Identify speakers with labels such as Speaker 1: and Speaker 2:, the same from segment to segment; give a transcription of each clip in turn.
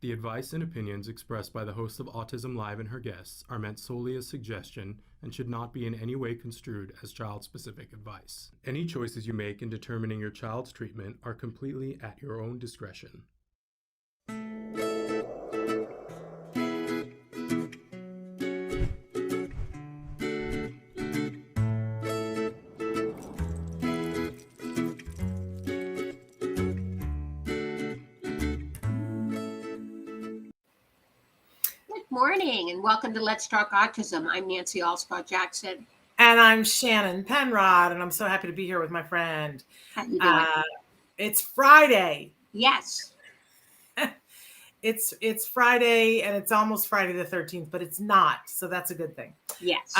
Speaker 1: The advice and opinions expressed by the host of Autism Live and her guests are meant solely as suggestion and should not be in any way construed as child-specific advice. Any choices you make in determining your child's treatment are completely at your own discretion.
Speaker 2: Morning and welcome to Let's Talk Autism. I'm Nancy Alspaugh-Jackson.
Speaker 3: And I'm Shannon Penrod, and I'm so happy to be here with my friend.
Speaker 2: How you doing?
Speaker 3: It's Friday.
Speaker 2: Yes.
Speaker 3: It's Friday, and it's almost Friday the 13th, but it's not, so that's a good thing.
Speaker 2: Yes.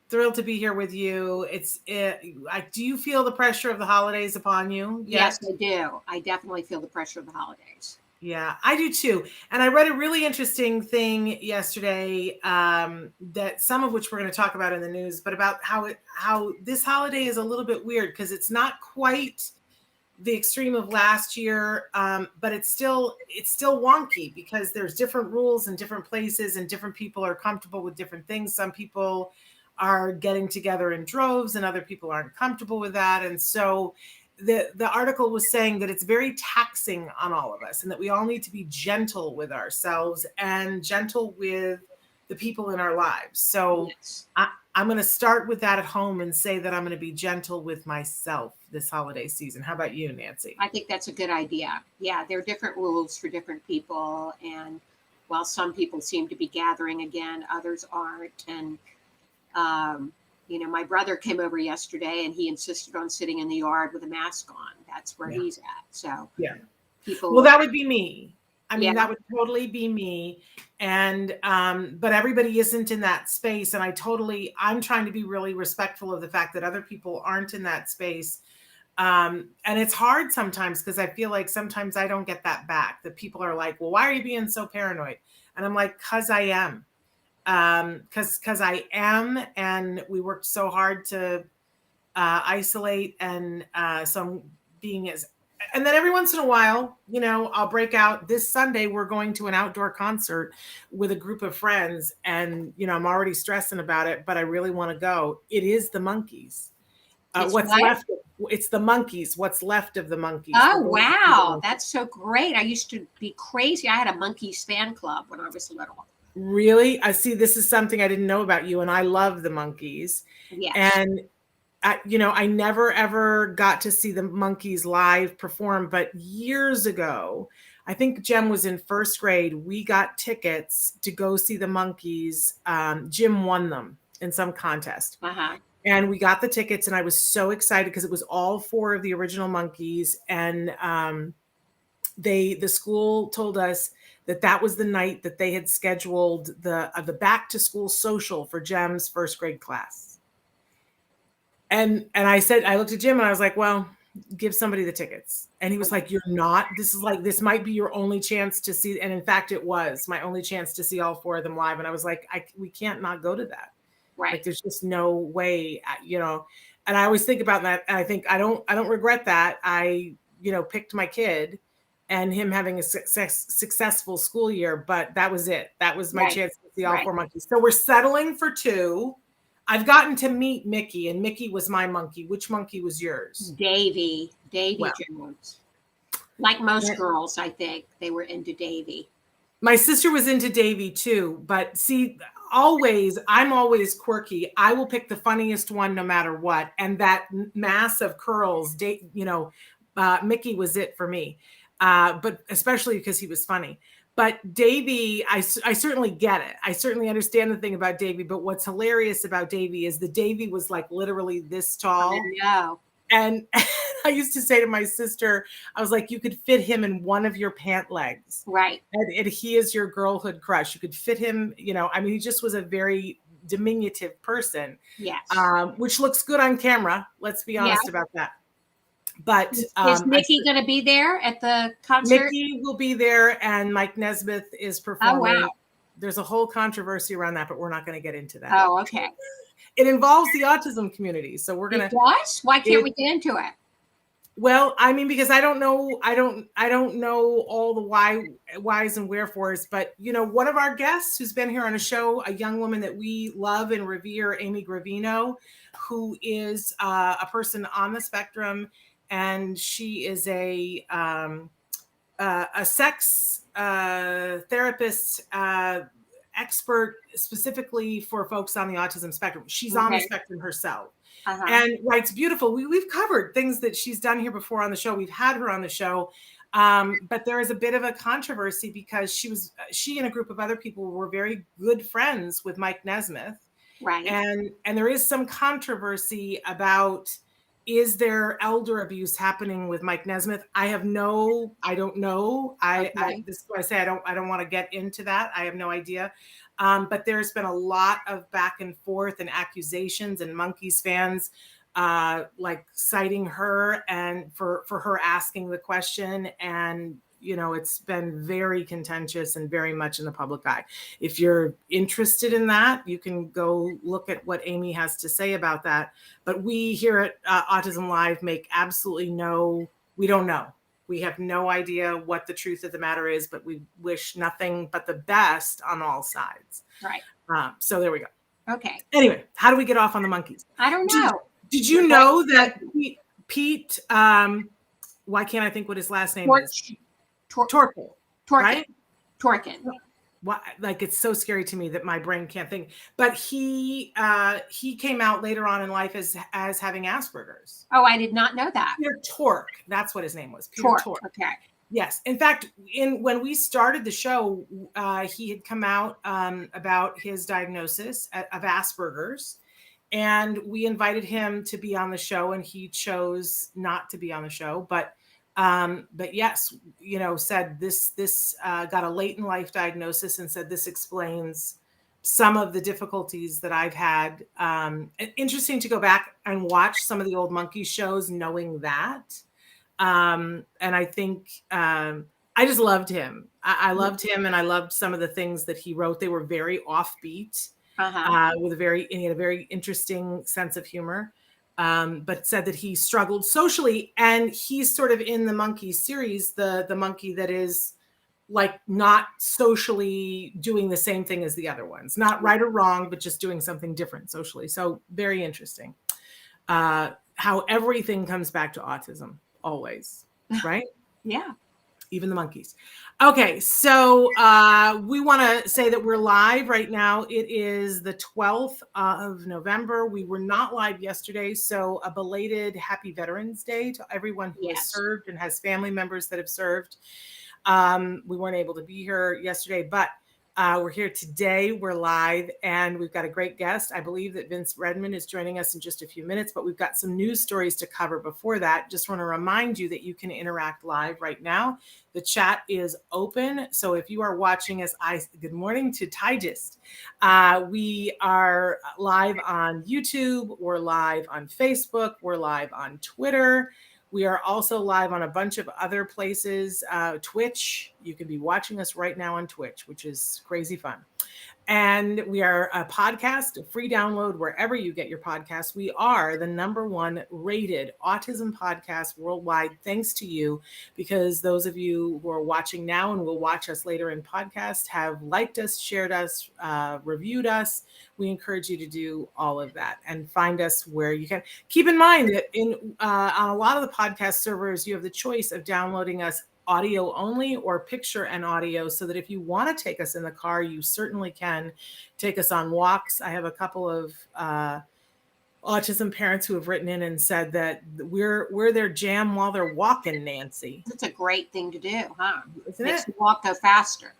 Speaker 3: Thrilled to be here with you. Do you feel the pressure of the holidays upon you?
Speaker 2: Yes, I do. I definitely feel the pressure of the holidays.
Speaker 3: Yeah, I do too. And I read a really interesting thing yesterday that some of which we're going to talk about in the news, but about how this holiday is a little bit weird because it's not quite the extreme of last year, but it's still wonky because there's different rules in different places and different people are comfortable with different things. Some people are getting together in droves and other people aren't comfortable with that. And so the article was saying that it's very taxing on all of us and that we all need to be gentle with ourselves and gentle with the people in our lives. So yes. I'm going to start with that at home and say that I'm going to be gentle with myself this holiday season. How about you, Nancy?
Speaker 2: I think that's a good idea. Yeah, there are different rules for different people. And while some people seem to be gathering again, others aren't. And, my brother came over yesterday and he insisted on sitting in the yard with a mask on. That's where he's at. So
Speaker 3: yeah, that would be me. I mean, that would totally be me. And, but everybody isn't in that space. And I'm trying to be really respectful of the fact that other people aren't in that space. And it's hard sometimes because I feel like sometimes I don't get that back, that people are like, well, why are you being so paranoid? And I'm like, cause I am. Cause I am, and we worked so hard to isolate, and so I'm being and then every once in a while, I'll break out. This Sunday, we're going to an outdoor concert with a group of friends, and I'm already stressing about it, but I really want to go. It is the monkeys. What's left? It's the monkeys. What's left of the monkeys?
Speaker 2: Oh, wow, that's so great! I used to be crazy. I had a monkeys fan club when I was little.
Speaker 3: Really? I see. This is something I didn't know about you, and I love the monkeys.
Speaker 2: Yes.
Speaker 3: And I never ever got to see the monkeys live perform, but years ago, I think Jem was in first grade. We got tickets to go see the monkeys. Jim won them in some contest. And we got the tickets, and I was so excited because it was all four of the original monkeys. And the school told us that was the night that they had scheduled the back to school social for Jem's first grade class. And I looked at Jim and I was like, well, give somebody the tickets. And he was like, you're not, this might be your only chance to see. And in fact, it was my only chance to see all four of them live. And I was like, we can't not go to that.
Speaker 2: Right.
Speaker 3: Like, there's just no way, and I always think about that. And I think I don't regret that. I, picked my kid and him having a successful school year, but that was it. That was my chance to see all four monkeys. So we're settling for two. I've gotten to meet Mickey, and Mickey was my monkey. Which monkey was yours?
Speaker 2: Davy Jones. Like most girls, I think they were into Davy.
Speaker 3: My sister was into Davy too, but see, I'm always quirky. I will pick the funniest one no matter what. And that mass of curls, Mickey was it for me. But especially because he was funny. But Davy, I certainly get it. I certainly understand the thing about Davy. But what's hilarious about Davy is the Davy was like literally this tall.
Speaker 2: I know.
Speaker 3: And I used to say to my sister, I was like, you could fit him in one of your pant legs.
Speaker 2: Right.
Speaker 3: And he is your girlhood crush. You could fit him, he just was a very diminutive person.
Speaker 2: Yes.
Speaker 3: Which looks good on camera. Let's be honest about that. But
Speaker 2: is Mickey going to be there at the concert?
Speaker 3: Mickey will be there, and Mike Nesmith is performing.
Speaker 2: Oh, wow.
Speaker 3: There's a whole controversy around that, but we're not going to get into that.
Speaker 2: Oh, okay.
Speaker 3: It involves the autism community, so we're going to.
Speaker 2: It does? Why can't we get into it?
Speaker 3: Well, I mean, because I don't know all the whys and wherefores, but one of our guests who's been here on a show, a young woman that we love and revere, Amy Gravino, who is a person on the spectrum, and she is a sex therapist expert specifically for folks on the autism spectrum. She's on the spectrum herself. And writes beautiful. We've covered things that she's done here before on the show. We've had her on the show, but there is a bit of a controversy because she and a group of other people were very good friends with Mike Nesmith,
Speaker 2: right?
Speaker 3: And there is some controversy about, is there elder abuse happening with Mike Nesmith? I don't know. This is what I say. I don't want to get into that. I have no idea. But there's been a lot of back and forth and accusations, and Monkees fans like citing her and for her asking the question. And, it's been very contentious and very much in the public eye. If you're interested in that, you can go look at what Amy has to say about that. But we here at Autism Live make absolutely we don't know. We have no idea what the truth of the matter is, but we wish nothing but the best on all sides.
Speaker 2: Right.
Speaker 3: So there we go.
Speaker 2: Okay.
Speaker 3: Anyway, how do we get off on the Monkees?
Speaker 2: I don't know.
Speaker 3: Did you know that Pete why can't I think what his last name is? Torkel. Right?
Speaker 2: Torkin.
Speaker 3: Why, like, it's so scary to me that my brain can't think. But he came out later on in life as having Asperger's.
Speaker 2: Oh, I did not know that.
Speaker 3: Peter Tork. That's what his name was. Peter Tork.
Speaker 2: Okay.
Speaker 3: Yes. In fact, when we started the show, he had come out about his diagnosis of Asperger's, and we invited him to be on the show, and he chose not to be on the show. But yes, said this got a late in life diagnosis, and said this explains some of the difficulties that I've had. Interesting to go back and watch some of the old Monkees shows, knowing that. And I think I just loved him. I loved him, and I loved some of the things that he wrote. They were very offbeat, with he had a very interesting sense of humor. But said that he struggled socially, and he's sort of in the Monkees series, the monkey that is like not socially doing the same thing as the other ones, not right or wrong, but just doing something different socially. So very interesting. How everything comes back to autism always, right?
Speaker 2: Yeah.
Speaker 3: Even the Monkees. Okay, so we want to say that we're live right now. It is the 12th of November. We were not live yesterday, so a belated Happy Veterans Day to everyone who has served and has family members that have served. We weren't able to be here yesterday, but we're here today. We're live, and we've got a great guest. I believe that Vince Redmond is joining us in just a few minutes, but we've got some news stories to cover before that. Just want to remind you that you can interact live right now. The chat is open. So if you are watching us, good morning to Tigist. We are live on YouTube. We're live on Facebook. We're live on Twitter. We are also live on a bunch of other places. Twitch, you can be watching us right now on Twitch, which is crazy fun. And we are a podcast, a free download wherever you get your podcasts. We are the #1 rated autism podcast worldwide, thanks to you, because those of you who are watching now and will watch us later in podcast have liked us, shared us, reviewed us. We encourage you to do all of that and find us where you can. Keep in mind that on a lot of the podcast servers, you have the choice of downloading us audio only or picture and audio, so that if you want to take us in the car, you certainly can take us on walks. I have a couple of autism parents who have written in and said that we're their jam while they're walking, Nancy.
Speaker 2: That's a great thing to do, huh?
Speaker 3: Isn't
Speaker 2: Makes
Speaker 3: it?
Speaker 2: the walk go faster.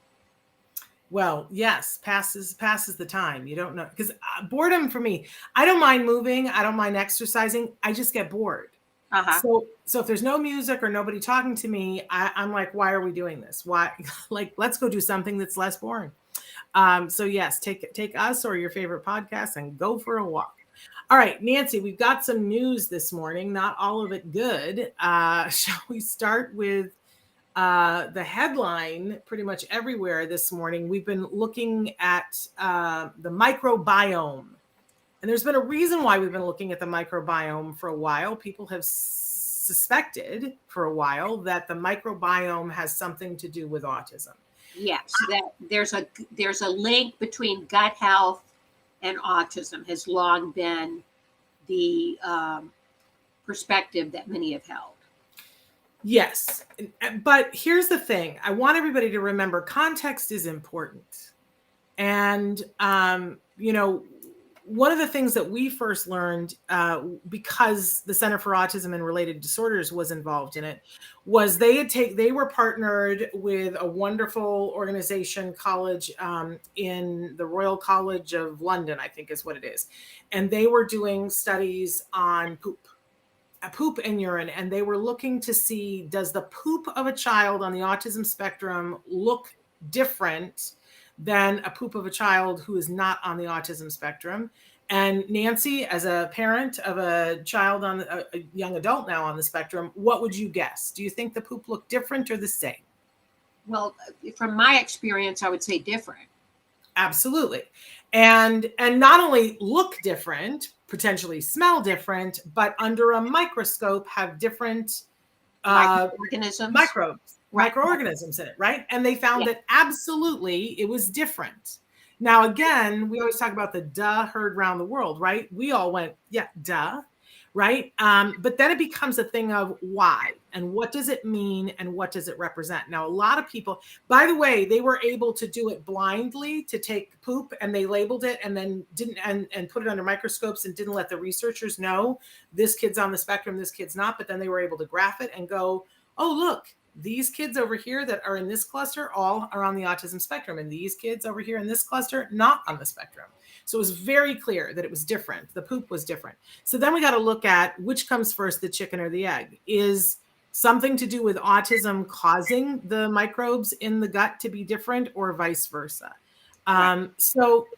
Speaker 3: Well, yes, passes the time. You don't know, because boredom for me, I don't mind moving. I don't mind exercising. I just get bored. So if there's no music or nobody talking to me, I'm like, why are we doing this? Why? Like, let's go do something that's less boring. So yes, take us or your favorite podcast and go for a walk. All right, Nancy, we've got some news this morning. Not all of it good. Shall we start with the headline? Pretty much everywhere this morning, we've been looking at the microbiome. And there's been a reason why we've been looking at the microbiome for a while. People have suspected for a while that the microbiome has something to do with autism.
Speaker 2: Yes, that there's a link between gut health and autism has long been the perspective that many have held.
Speaker 3: Yes, but here's the thing. I want everybody to remember context is important. And, one of the things that we first learned because the Center for Autism and Related Disorders was involved in it was they were partnered with a wonderful organization college in the Royal College of London, I think is what it is. And they were doing studies on poop and urine, and they were looking to see, does the poop of a child on the autism spectrum look different than a poop of a child who is not on the autism spectrum? And Nancy, as a parent of a child on a young adult now on the spectrum, what would you guess? Do you think the poop looked different or the same?
Speaker 2: Well, from my experience, I would say different.
Speaker 3: Absolutely. And not only look different, potentially smell different, but under a microscope have different
Speaker 2: microorganisms
Speaker 3: in it, right? And they found that absolutely it was different. Now, again, we always talk about the duh heard around the world, right? We all went, yeah, duh, right? But then it becomes a thing of why and what does it mean and what does it represent? Now, a lot of people, by the way, they were able to do it blindly, to take poop and they labeled it and then didn't and put it under microscopes and didn't let the researchers know this kid's on the spectrum, this kid's not. But then they were able to graph it and go, oh, look, these kids over here that are in this cluster all are on the autism spectrum, and these kids over here in this cluster not on the spectrum. So it was very clear that it was different. The poop was different. So then we got to look at which comes first, the chicken or the egg. Is something to do with autism causing the microbes in the gut to be different, or vice versa? So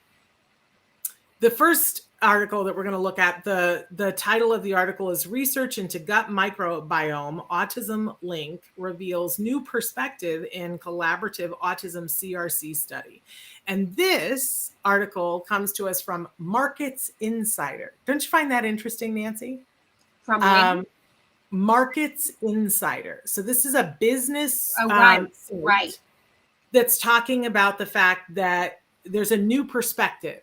Speaker 3: the first article that we're going to look at, the title of the article is Research into Gut Microbiome, Autism Link Reveals New Perspective in Collaborative Autism CRC Study. And this article comes to us from Markets Insider. Don't you find that interesting, Nancy?
Speaker 2: From
Speaker 3: Markets Insider. So this is a business
Speaker 2: right.
Speaker 3: that's talking about the fact that there's a new perspective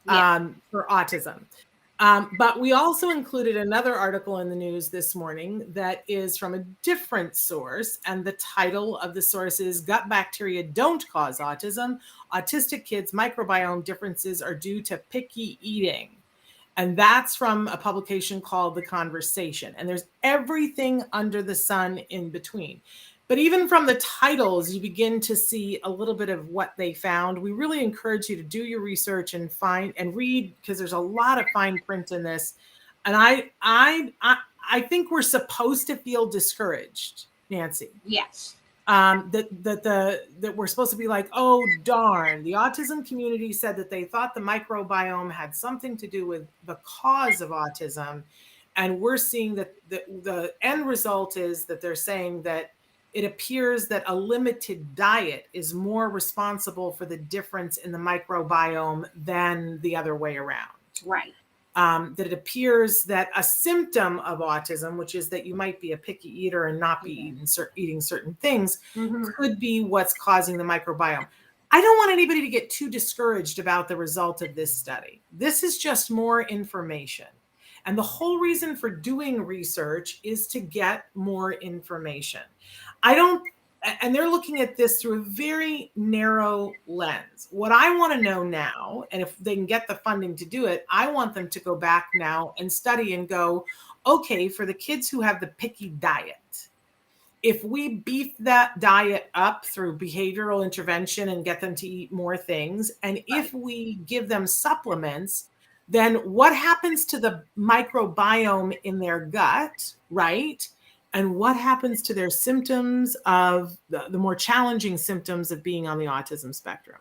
Speaker 3: for autism. But we also included another article in the news this morning that is from a different source. And the title of the source is Gut Bacteria Don't Cause Autism. Autistic Kids' Microbiome Differences Are Due to Picky Eating. And that's from a publication called The Conversation. And there's everything under the sun in between. But even from the titles, you begin to see a little bit of what they found. We really encourage you to do your research and find and read, because there's a lot of fine print in this. And I think we're supposed to feel discouraged, Nancy.
Speaker 2: Yes.
Speaker 3: That we're supposed to be like, oh, darn. The autism community said that they thought the microbiome had something to do with the cause of autism. And we're seeing that the end result is that they're saying that it appears that a limited diet is more responsible for the difference in the microbiome than the other way around.
Speaker 2: Right.
Speaker 3: That it appears that a symptom of autism, which is that you might be a picky eater and not be eating certain things, could be what's causing the microbiome. I don't want anybody to get too discouraged about the result of this study. This is just more information. And the whole reason for doing research is to get more information. And they're looking at this through a very narrow lens. What I want to know now, and if they can get the funding to do it, I want them to go back now and study and go, okay, for the kids who have the picky diet, if we beef that diet up through behavioral intervention and get them to eat more things, and if we give them supplements, then what happens to the microbiome in their gut, right? And what happens to their symptoms of the more challenging symptoms of being on the autism spectrum?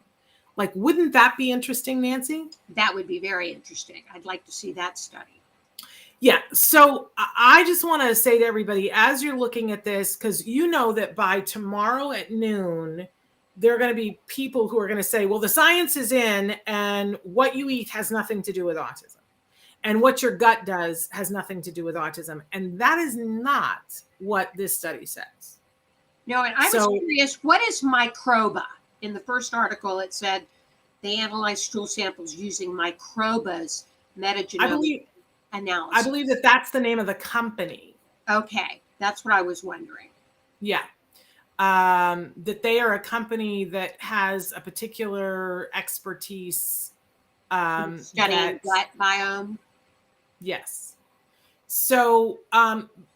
Speaker 3: Like, wouldn't that be interesting, Nancy?
Speaker 2: That would be very interesting. I'd like to see that study.
Speaker 3: Yeah. So I just want to say to everybody, as you're looking at this, because you know that by tomorrow at noon, there are going to be people who are going to say, well, the science is in and what you eat has nothing to do with autism. And what your gut does has nothing to do with autism. And that is not what this study says.
Speaker 2: No, and I was curious, what is microba? In the first article, it said they analyzed stool samples using microba's metagenomic analysis.
Speaker 3: I believe that that's the name of the company.
Speaker 2: Okay, that's what I was wondering.
Speaker 3: Yeah. That they are a company that has a particular expertise.
Speaker 2: Studying gut biome.
Speaker 3: Yes. So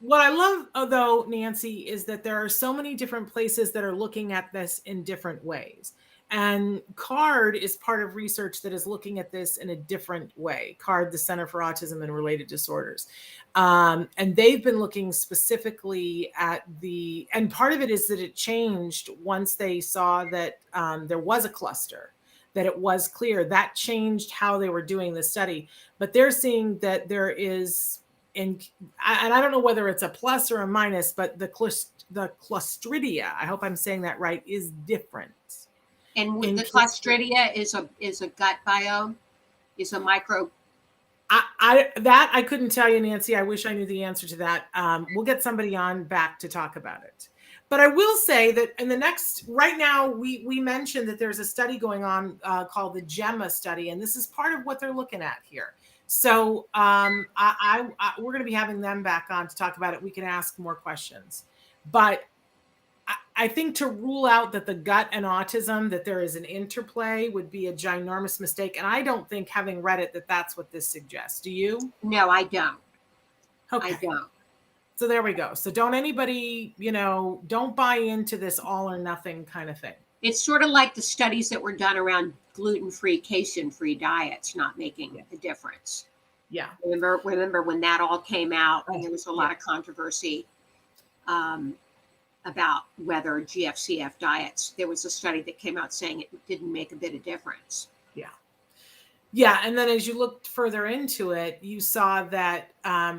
Speaker 3: what I love, though, Nancy, is that there are so many different places that are looking at this in different ways. And CARD is part of research that is looking at this in a different way. CARD, the Center for Autism and Related Disorders. And they've been looking specifically at and part of it is that it changed once they saw that there was a cluster, that it was clear. That changed how they were doing the study. But they're seeing that there is, and I don't know whether it's a plus or a minus, but the Clostridia, I hope I'm saying that right, is different.
Speaker 2: And with the Clostridia is a gut biome, is a micro.
Speaker 3: I couldn't tell you, Nancy. I wish I knew the answer to that. We'll get somebody on back to talk about it. But I will say that in the next, right now, we mentioned that there's a study going on called the GEMMA study, and this is part of what they're looking at here. So we're going to be having them back on to talk about it. We can ask more questions. But I think to rule out that the gut and autism, that there is an interplay, would be a ginormous mistake. And I don't think, having read it, that that's what this suggests. Do you?
Speaker 2: No, I don't.
Speaker 3: Okay.
Speaker 2: I don't.
Speaker 3: So there we go. So don't anybody, don't buy into this all or nothing kind of thing.
Speaker 2: It's sort of like the studies that were done around gluten-free, casein-free diets not making a difference.
Speaker 3: Yeah.
Speaker 2: Remember when that all came out, and there was a lot of controversy about whether GFCF diets, there was a study that came out saying it didn't make a bit of difference.
Speaker 3: Yeah. Yeah. And then as you looked further into it, you saw that, I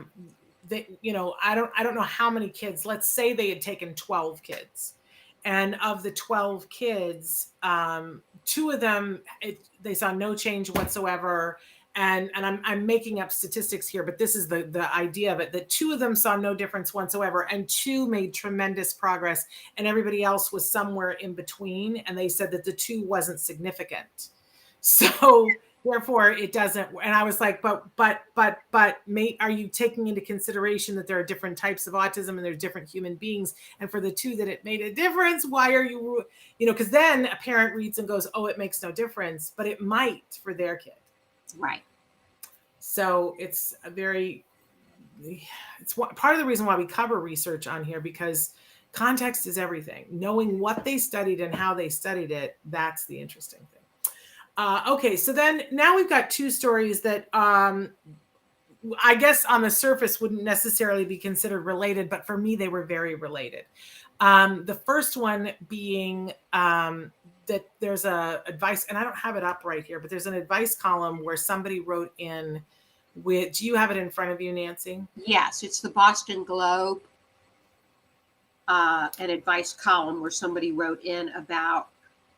Speaker 3: don't know how many kids, let's say they had taken 12 kids. And of the 12 kids, 2 of them, they saw no change whatsoever. And I'm making up statistics here, but this is the idea of it, that 2 of them saw no difference whatsoever, and 2 made tremendous progress, and everybody else was somewhere in between. And they said that the 2 wasn't significant. So therefore it doesn't. And I was like, but are you taking into consideration that there are different types of autism and there's different human beings? And for the 2 that it made a difference, why are you, because then a parent reads and goes, oh, it makes no difference, but it might for their kid.
Speaker 2: Right.
Speaker 3: So it's part of the reason why we cover research on here, because context is everything. Knowing what they studied and how they studied it, that's the interesting thing. Okay, so then now we've got 2 stories that I guess on the surface wouldn't necessarily be considered related, but for me, they were very related. The first one being that there's a advice, and I don't have it up right here, but there's an advice column where somebody wrote in with, do you have it in front of you, Nancy?
Speaker 2: Yes, it's the Boston Globe, an advice column where somebody wrote in about,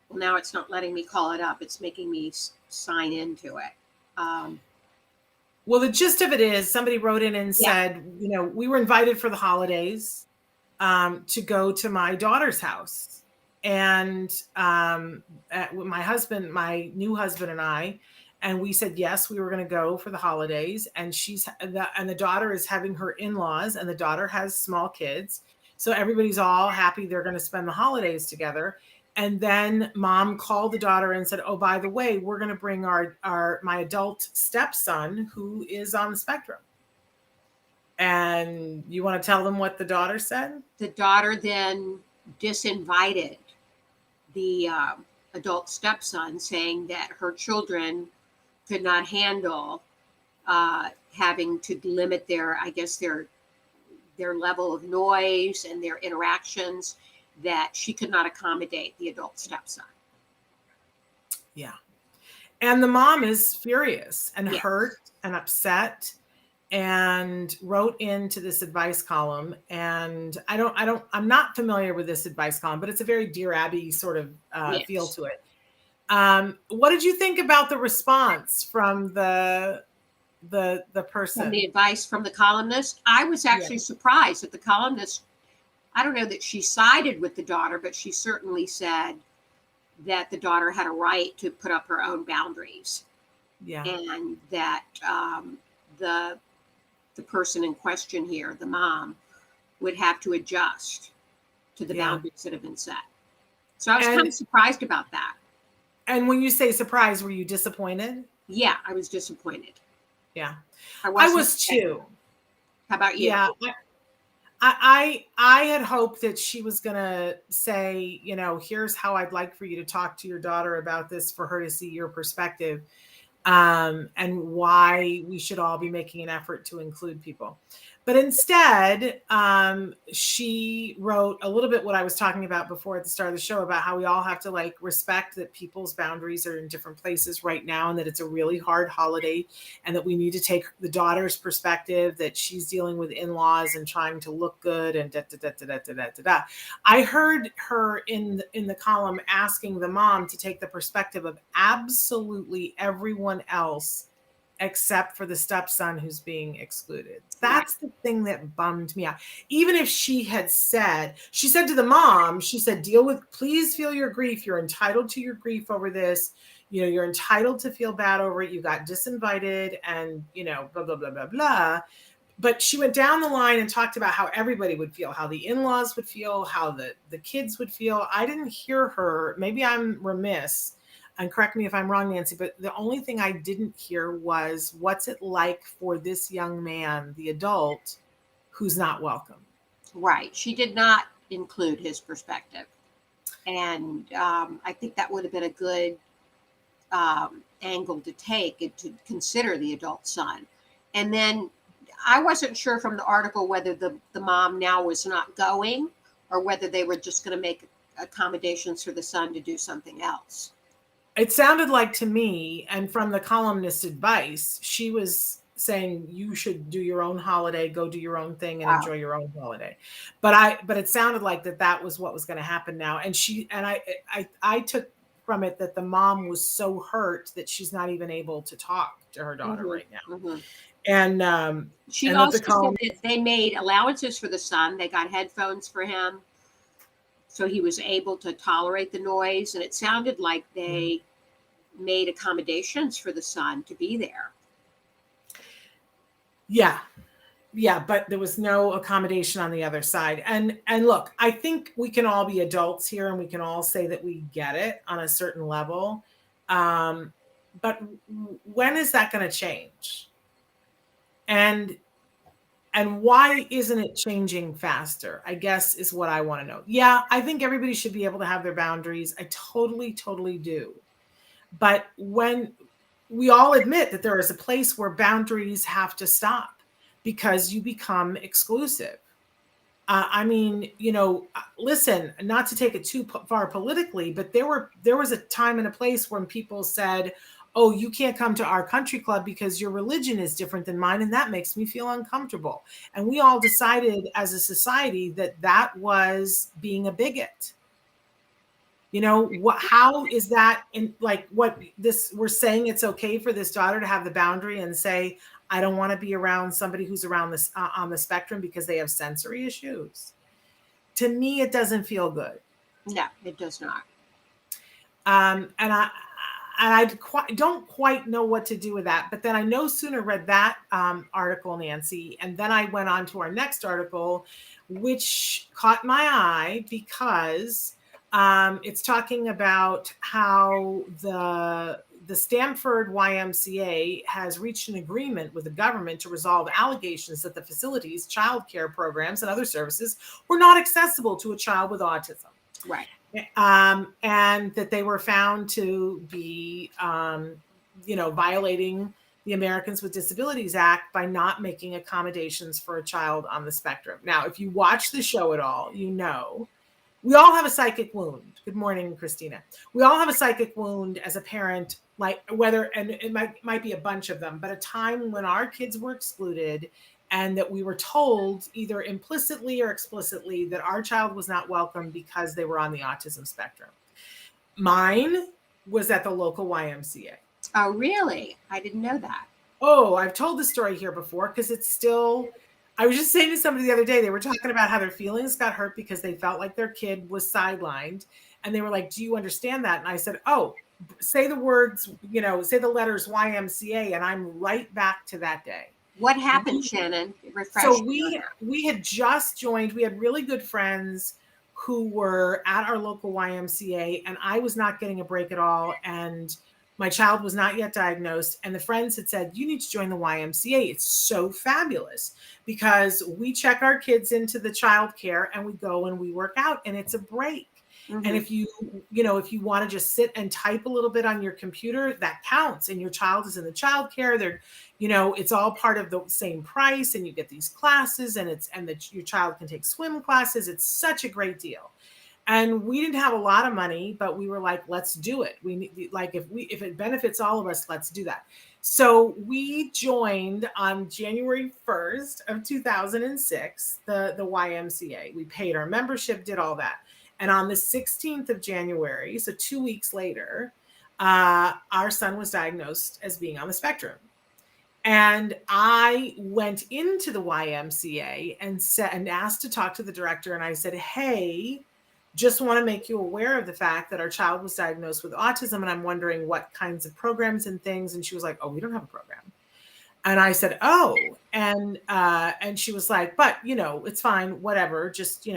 Speaker 2: well, now it's not letting me call it up. It's making me sign into it.
Speaker 3: Well, the gist of it is somebody wrote in and said, we were invited for the holidays to go to my daughter's house. And my new husband and I, and we said, yes, we were going to go for the holidays. And the daughter is having her in-laws, and the daughter has small kids. So everybody's all happy they're going to spend the holidays together. And then mom called the daughter and said, oh, by the way, we're going to bring my adult stepson who is on the spectrum. And you want to tell them what the daughter said?
Speaker 2: The daughter then disinvited the adult stepson, saying that her children could not handle having to limit their level of noise and their interactions, that she could not accommodate the adult stepson.
Speaker 3: Yeah. And the mom is furious and hurt and upset, and wrote into this advice column. And I'm not familiar with this advice column, but it's a very Dear Abby sort of feel to it. What did you think about the response from the the person.
Speaker 2: And the advice from the columnist. I was actually surprised that the columnist, I don't know that she sided with the daughter, but she certainly said that the daughter had a right to put up her own boundaries.
Speaker 3: Yeah.
Speaker 2: And that the person in question here, the mom, would have to adjust to the boundaries that have been set. So I was kind of surprised about that.
Speaker 3: And when you say surprised, were you disappointed?
Speaker 2: Yeah, I was disappointed.
Speaker 3: Yeah.
Speaker 2: I
Speaker 3: was too.
Speaker 2: How about you?
Speaker 3: Yeah. I had hoped that she was going to say, you know, here's how I'd like for you to talk to your daughter about this, for her to see your perspective, and why we should all be making an effort to include people. But instead, she wrote a little bit what I was talking about before at the start of the show, about how we all have to like respect that people's boundaries are in different places right now, and that it's a really hard holiday, and that we need to take the daughter's perspective, that she's dealing with in-laws and trying to look good and da. I heard her in the column asking the mom to take the perspective of absolutely everyone else except for the stepson who's being excluded. That's the thing that bummed me out. Even if she said to the mom, she said, please feel your grief. You're entitled to your grief over this. You know, you're entitled to feel bad over it. You got disinvited and, you know, blah, blah, blah, blah, blah. But she went down the line and talked about how everybody would feel, how the in-laws would feel, how the kids would feel. I didn't hear her. Maybe I'm remiss, and correct me if I'm wrong, Nancy, but the only thing I didn't hear was, what's it like for this young man, the adult, who's not welcome?
Speaker 2: Right. She did not include his perspective. And I think that would have been a good angle to take, and to consider the adult son. And then I wasn't sure from the article whether the mom now was not going, or whether they were just going to make accommodations for the son to do something else.
Speaker 3: It sounded like to me, and from the columnist's advice, she was saying you should do your own holiday, go do your own thing, and enjoy your own holiday. But it sounded like that was what was going to happen now. And I took from it that the mom was so hurt that she's not even able to talk to her daughter right now.
Speaker 2: Mm-hmm.
Speaker 3: And
Speaker 2: she also said that they made allowances for the son. They got headphones for him, so he was able to tolerate the noise. And it sounded like they made accommodations for the son to be there.
Speaker 3: Yeah, but there was no accommodation on the other side. And look, I think we can all be adults here, and we can all say that we get it on a certain level. But when is that going to change? And why isn't it changing faster, I guess, is what I want to know. Yeah, I think everybody should be able to have their boundaries. I totally do. But when we all admit that there is a place where boundaries have to stop, because you become exclusive. I mean, you know, listen, not to take it too far politically, but there was a time and a place when people said, oh, you can't come to our country club because your religion is different than mine, and that makes me feel uncomfortable. And we all decided as a society that was being a bigot. You know, how is that in, like, what this, we're saying it's okay for this daughter to have the boundary and say, I don't want to be around somebody who's around this on the spectrum because they have sensory issues. To me, it doesn't feel good.
Speaker 2: No, it does not.
Speaker 3: And I don't quite know what to do with that. But then I no sooner read that article, Nancy, and then I went on to our next article, which caught my eye because it's talking about how the Stamford YMCA has reached an agreement with the government to resolve allegations that the facility's childcare programs and other services were not accessible to a child with autism.
Speaker 2: Right.
Speaker 3: And that they were found to be, violating the Americans with Disabilities Act by not making accommodations for a child on the spectrum. Now, if you watch the show at all, you know, we all have a psychic wound. Good morning, Christina. We all have a psychic wound as a parent, like whether, and it might be a bunch of them, but a time when our kids were excluded and that we were told either implicitly or explicitly that our child was not welcome because they were on the autism spectrum. Mine was at the local YMCA.
Speaker 2: Oh, really? I didn't know that.
Speaker 3: Oh, I've told the story here before because it's still, I was just saying to somebody the other day, they were talking about how their feelings got hurt because they felt like their kid was sidelined. And they were like, do you understand that? And I said, oh, say the words, say the letters YMCA. And I'm right back to that day.
Speaker 2: What happened, Shannon? Refresh.
Speaker 3: So we had just joined, we had really good friends who were at our local YMCA, and I was not getting a break at all. And my child was not yet diagnosed. And the friends had said, you need to join the YMCA. It's so fabulous because we check our kids into the child care and we go and we work out, and it's a break. Mm-hmm. And if you want to just sit and type a little bit on your computer, that counts. And your child is in the child care. It's all part of the same price, and you get these classes, and your child can take swim classes. It's such a great deal. And we didn't have a lot of money, but we were like, let's do it. We need, like, if it benefits all of us, let's do that. So we joined on January 1st of 2006, the YMCA. We paid our membership, did all that. And on the 16th of January, so 2 weeks later, our son was diagnosed as being on the spectrum. And I went into the YMCA and asked to talk to the director. And I said, hey, just want to make you aware of the fact that our child was diagnosed with autism. And I'm wondering what kinds of programs and things. And she was like, oh, we don't have a program. And I said, oh, and she was like, but, it's fine, whatever, just,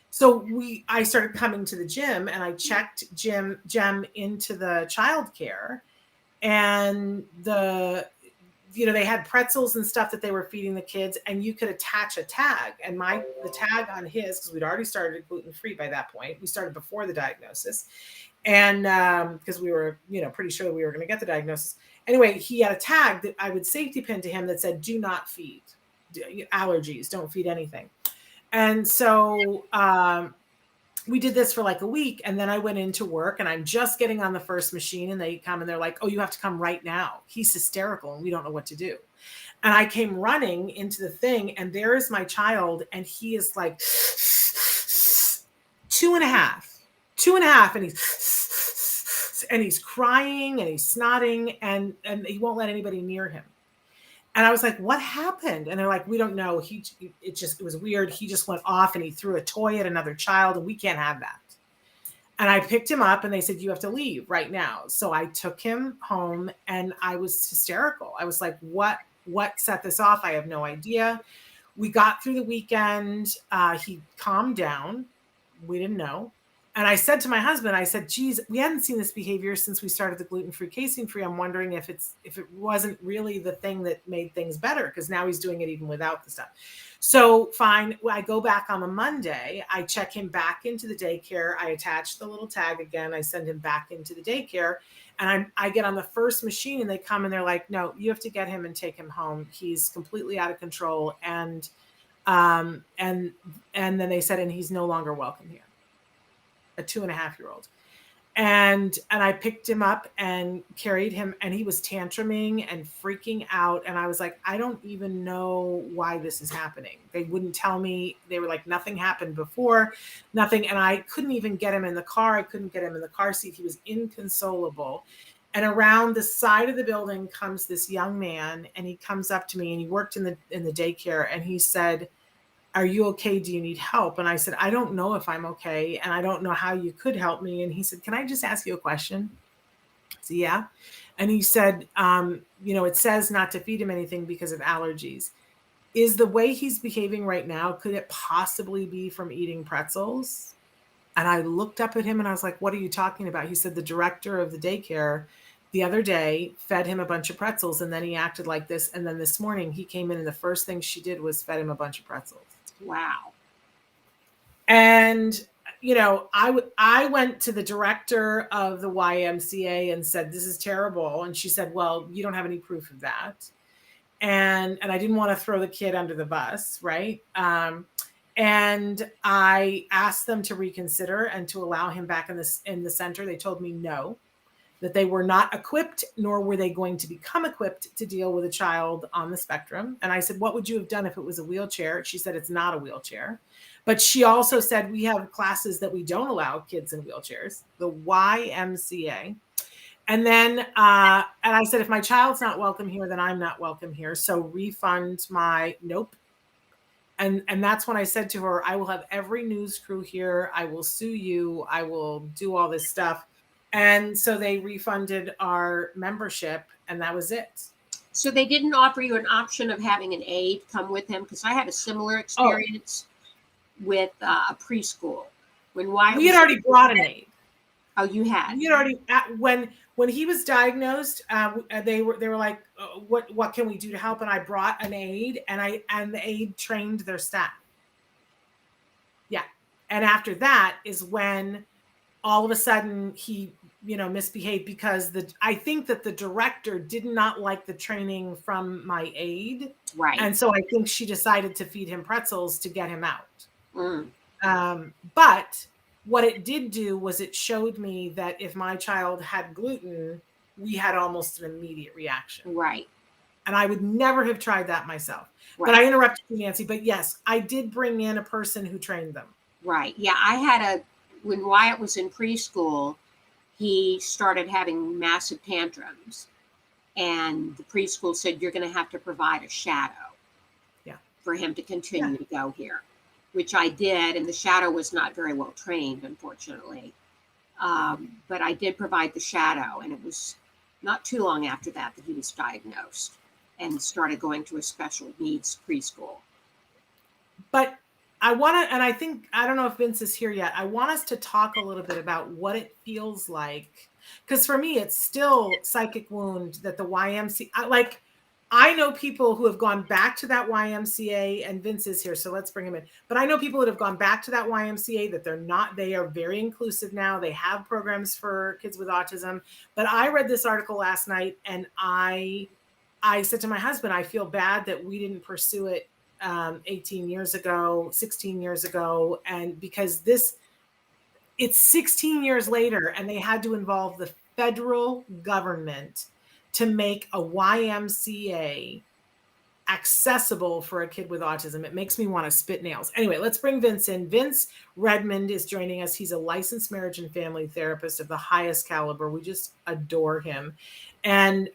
Speaker 3: So I started coming to the gym, and I checked Jem into the childcare, and they had pretzels and stuff that they were feeding the kids, and you could attach a tag. And the tag on his, because we'd already started gluten-free by that point. We started before the diagnosis. And because we were, pretty sure that we were going to get the diagnosis. Anyway, he had a tag that I would safety pin to him that said, do not feed allergies, don't feed anything. And so we did this for like a week, and then I went into work, and I'm just getting on the first machine, and they come and they're like, oh, you have to come right now. He's hysterical and we don't know what to do. And I came running into the thing, and there is my child, and he is like 2.5, and he's crying and he's snotting, and he won't let anybody near him. And I was like, what happened? And they're like, we don't know. It was weird. He just went off and he threw a toy at another child, and we can't have that. And I picked him up, and they said, you have to leave right now. So I took him home, and I was hysterical. I was like, what set this off? I have no idea. We got through the weekend. He calmed down. We didn't know. And I said to my husband, I said, geez, we hadn't seen this behavior since we started the gluten-free, casein-free. I'm wondering if it wasn't really the thing that made things better, because now he's doing it even without the stuff. So fine, I go back on the Monday. I check him back into the daycare. I attach the little tag again. I send him back into the daycare. And I get on the first machine, and they come and they're like, no, you have to get him and take him home. He's completely out of control. And then they said, and he's no longer welcome here. A 2.5-year-old. And I picked him up and carried him, and he was tantruming and freaking out. And I was like, I don't even know why this is happening. They wouldn't tell me. They were like, nothing happened before, nothing. And I couldn't even get him in the car. I couldn't get him in the car seat. He was inconsolable. And around the side of the building comes this young man, and he comes up to me, and he worked in the daycare, and he said, are you okay? Do you need help? And I said, I don't know if I'm okay, and I don't know how you could help me. And he said, can I just ask you a question? I said, yeah. And he said, it says not to feed him anything because of allergies. Is the way he's behaving right now, could it possibly be from eating pretzels? And I looked up at him, and I was like, what are you talking about? He said, the director of the daycare the other day fed him a bunch of pretzels, and then he acted like this. And then this morning he came in, and the first thing she did was fed him a bunch of pretzels.
Speaker 2: Wow.
Speaker 3: And, I went to the director of the YMCA and said, this is terrible. And she said, well, you don't have any proof of that. And I didn't want to throw the kid under the bus. Right. And I asked them to reconsider and to allow him back in the center. They told me no, that they were not equipped, nor were they going to become equipped to deal with a child on the spectrum. And I said, what would you have done if it was a wheelchair? She said, it's not a wheelchair. But she also said, we have classes that we don't allow kids in wheelchairs, the YMCA. And then, and I said, if my child's not welcome here, then I'm not welcome here. So refund my, nope. And that's when I said to her, I will have every news crew here. I will sue you. I will do all this stuff. And so they refunded our membership, and that was it.
Speaker 2: So they didn't offer you an option of having an aide come with him? Because I had a similar experience with a preschool. When Wyatt
Speaker 3: we had already brought an aide.
Speaker 2: Oh, you had?
Speaker 3: We had already, when he was diagnosed, they were like, what can we do to help? And I brought an aide, and the aide trained their staff. Yeah. And after that is when all of a sudden he, misbehaved, because I think that the director did not like the training from my aide.
Speaker 2: Right.
Speaker 3: And so I think she decided to feed him pretzels to get him out.
Speaker 2: Mm.
Speaker 3: But what it did do was it showed me that if my child had gluten, we had almost an immediate reaction.
Speaker 2: Right.
Speaker 3: And I would never have tried that myself.
Speaker 2: Right.
Speaker 3: But I interrupted you, Nancy. But yes, I did bring in a person who trained them.
Speaker 2: Right. Yeah, when Wyatt was in preschool, he started having massive tantrums. And the preschool said, you're going to have to provide a shadow for him to continue to go here, which I did. And the shadow was not very well trained, unfortunately. But I did provide the shadow. And it was not too long after that he was diagnosed and started going to a special needs preschool.
Speaker 3: But I want to, and I don't know if Vince is here yet. I want us to talk a little bit about what it feels like. Because for me, it's still psychic wound that the YMCA, I know people who have gone back to that YMCA, and Vince is here, so let's bring him in. But I know people that have gone back to that YMCA that they are very inclusive now. They have programs for kids with autism. But I read this article last night, and I said to my husband, I feel bad that we didn't pursue it 18 years ago, 16 years ago. And because it's 16 years later, and they had to involve the federal government to make a YMCA accessible for a kid with autism. It makes me want to spit nails. Anyway, let's bring Vince in. Vince Redmond is joining us. He's a licensed marriage and family therapist of the highest caliber. We just adore him. And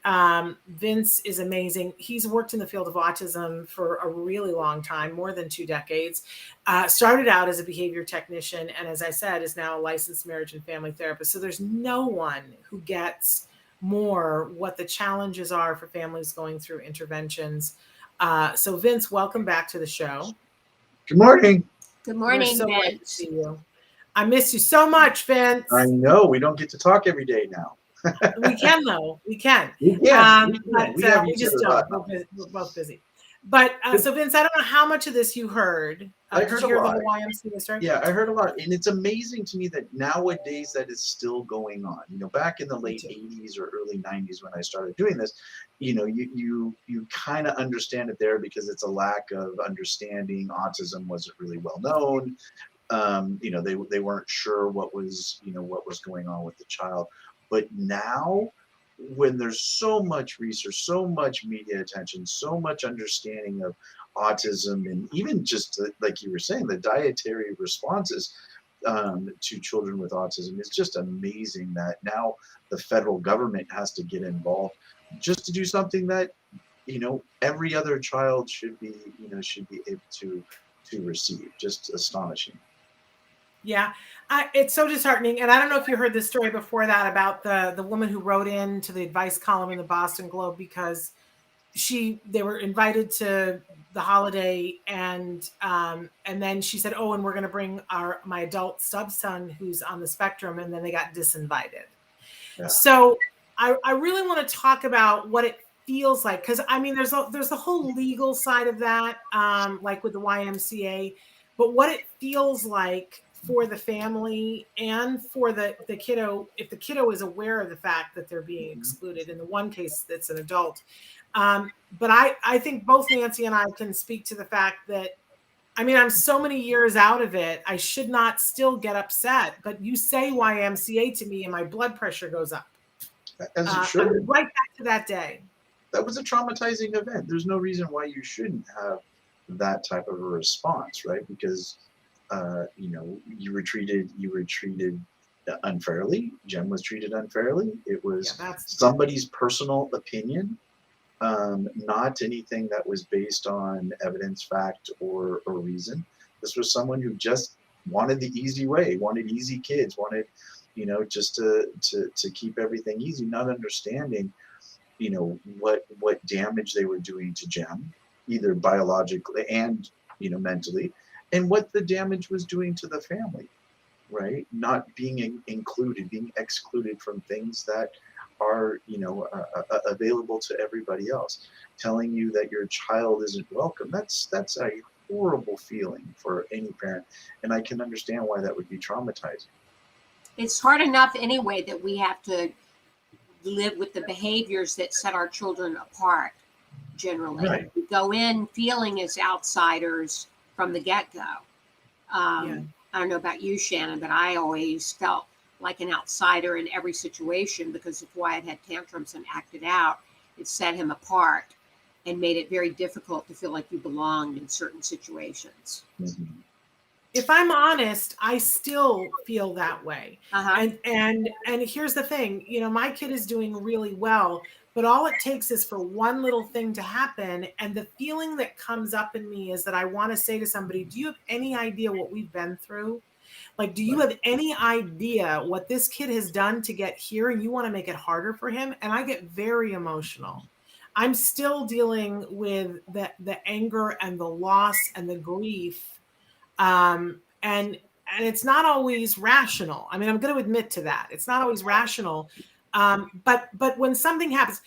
Speaker 3: Vince is amazing. He's worked in the field of autism for a really long time, more than 2 decades. Started out as a behavior technician, and as I said, is now a licensed marriage and family therapist. So there's no one who gets more what the challenges are for families going through interventions. So Vince, welcome back to the show.
Speaker 4: Good morning.
Speaker 2: Good morning,
Speaker 3: so
Speaker 2: Vince.
Speaker 3: Glad to see you. I miss you so much, Vince.
Speaker 4: I know we don't get to talk every day now.
Speaker 3: We can though. We can.
Speaker 4: We
Speaker 3: just don't. We're both busy. But so Vince, I don't know how much of this you heard.
Speaker 4: I heard a lot.
Speaker 3: The YMCA story?
Speaker 4: Yeah, I heard a lot, and it's amazing to me that nowadays that is still going on. Back in the late '80s or early '90s when I started doing this, you kind of understand it there because it's a lack of understanding. Autism wasn't really well known. They weren't sure what was going on with the child. But now, when there's so much research, so much media attention, so much understanding of autism, and even just like you were saying, the dietary responses to children with autism, is just amazing that now the federal government has to get involved just to do something that every other child should be able to receive. Just astonishing.
Speaker 3: Yeah, it's so disheartening. And I don't know if you heard this story before that about the woman who wrote in to the advice column in the Boston Globe because they were invited to the holiday, and then she said, "Oh, and we're going to bring my adult stepson who's on the spectrum," and then they got disinvited. Yeah. So I really want to talk about what it feels like, because there's the whole legal side of that, like with the YMCA, but what it feels like for the family and for the kiddo, if the kiddo is aware of the fact that they're being excluded. In the one case, that's an adult. But I think both Nancy and I can speak to the fact that, I'm so many years out of it, I should not still get upset. But you say YMCA to me and my blood pressure goes up.
Speaker 4: As it should.
Speaker 3: I'm right back to that day.
Speaker 4: That was a traumatizing event. There's no reason why you shouldn't have that type of a response, right? Because you were treated unfairly. Jem was treated unfairly. It was
Speaker 3: Yeah, that's
Speaker 4: somebody's personal opinion, not anything that was based on evidence, fact, or reason. This was someone who just wanted the easy way, wanted easy kids, wanted, just to keep everything easy, not understanding, what damage they were doing to Jem, either biologically and, mentally, and what the damage was doing to the family, right? Not being included, being excluded from things that are, available to everybody else. Telling you that your child isn't welcome, that's a horrible feeling for any parent, and I can understand why that would be traumatizing.
Speaker 2: It's hard enough anyway that we have to live with the behaviors that set our children apart generally.
Speaker 4: Right.
Speaker 2: We go in feeling as outsiders from the get-go. I don't know about you, Shannon, but I always felt like an outsider in every situation because if Wyatt had tantrums and acted out, it set him apart and made it very difficult to feel like you belonged in certain situations.
Speaker 4: Mm-hmm.
Speaker 3: If I'm honest, I still feel that way.
Speaker 2: Uh-huh.
Speaker 3: And here's the thing, my kid is doing really well, but all it takes is for one little thing to happen. And the feeling that comes up in me is that I want to say to somebody, do you have any idea what we've been through? Like, do you have any idea what this kid has done to get here? And you want to make it harder for him? And I get very emotional. I'm still dealing with the anger and the loss and the grief. And it's not always rational. I mean, I'm going to admit to that. It's not always rational. But when something happens,